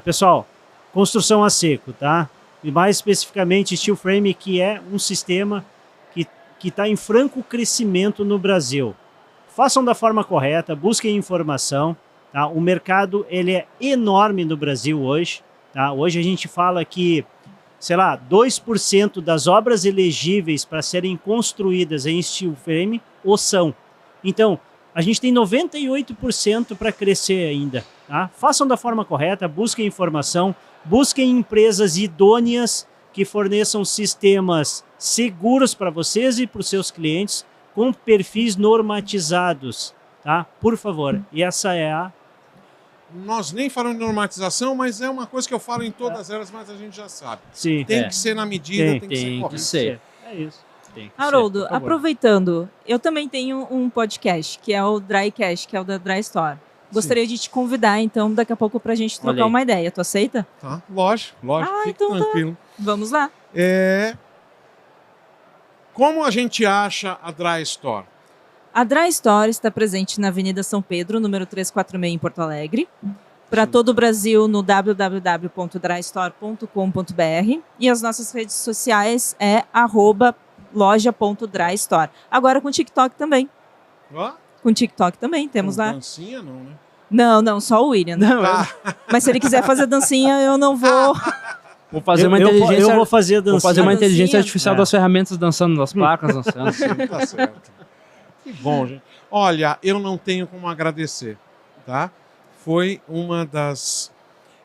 pessoal, construção a seco, tá? E mais especificamente steel frame, que é um sistema que está em franco crescimento no Brasil. Façam da forma correta, busquem informação. Tá? O mercado ele é enorme no Brasil hoje. Tá? Hoje a gente fala que, sei lá, 2% das obras elegíveis para serem construídas em steel frame o são. Então, a gente tem 98% para crescer ainda. Tá? Façam da forma correta, busquem informação, busquem empresas idôneas que forneçam sistemas seguros para vocês e para os seus clientes, com perfis normatizados, tá? Por favor. E essa é a... Nós nem falamos de normatização, mas é uma coisa que eu falo em todas elas, mas a gente já sabe. Sim. Tem que ser na medida, tem que ser correto. ser. É isso. Tem que Haroldo, por favor. aproveitando, eu também tenho um podcast, que é o Drycast, que é o da Dry Store. Gostaria de te convidar, então, daqui a pouco pra gente Olha trocar aí. uma ideia. Tu aceita? Tá? Lógico, Ah, fique então tá. tranquilo. Vamos lá. Como a gente acha a Dry Store? A Dry Store está presente na Avenida São Pedro, número 346, em Porto Alegre. Para todo o Brasil, no www.drystore.com.br. E as nossas redes sociais é @loja.drystore. Agora com TikTok também. Ó, Com TikTok também, temos com lá. dancinha não, né? Não, só o William. Não, Mas se ele quiser fazer dancinha, eu não vou. Vou fazer uma eu inteligência... vou fazer a dancinha. Vou fazer uma Dancinha? inteligência artificial É. das ferramentas dançando, das placas dançando. Tá certo. Que bom, gente. Olha, eu não tenho como agradecer, tá? Foi uma das...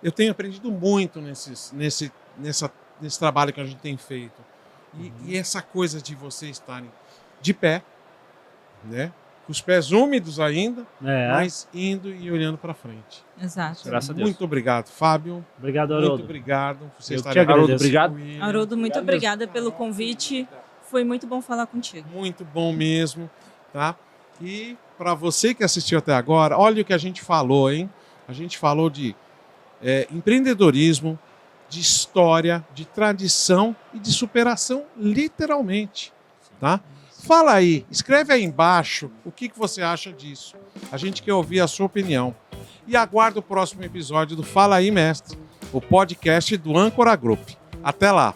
Eu tenho aprendido muito nesse trabalho que a gente tem feito. E essa coisa de vocês estarem de pé, né? Com os pés úmidos ainda, mas indo e olhando para frente. Exato. Graças a Deus. Muito obrigado, Fábio. Obrado, Muito Haroldo. obrigado por você Eu estar te aqui. agradeço. Haroldo, obrigado. William. Haroldo, muito obrigada pelo convite. Foi muito bom falar contigo. Muito bom mesmo, tá? E para você que assistiu até agora, olha o que a gente falou, hein? A gente falou de empreendedorismo, de história, de tradição e de superação, literalmente, tá? Fala aí, escreve aí embaixo o que você acha disso. A gente quer ouvir a sua opinião. E aguarda o próximo episódio do Fala aí, Mestre, o podcast do Âncora Group. Até lá!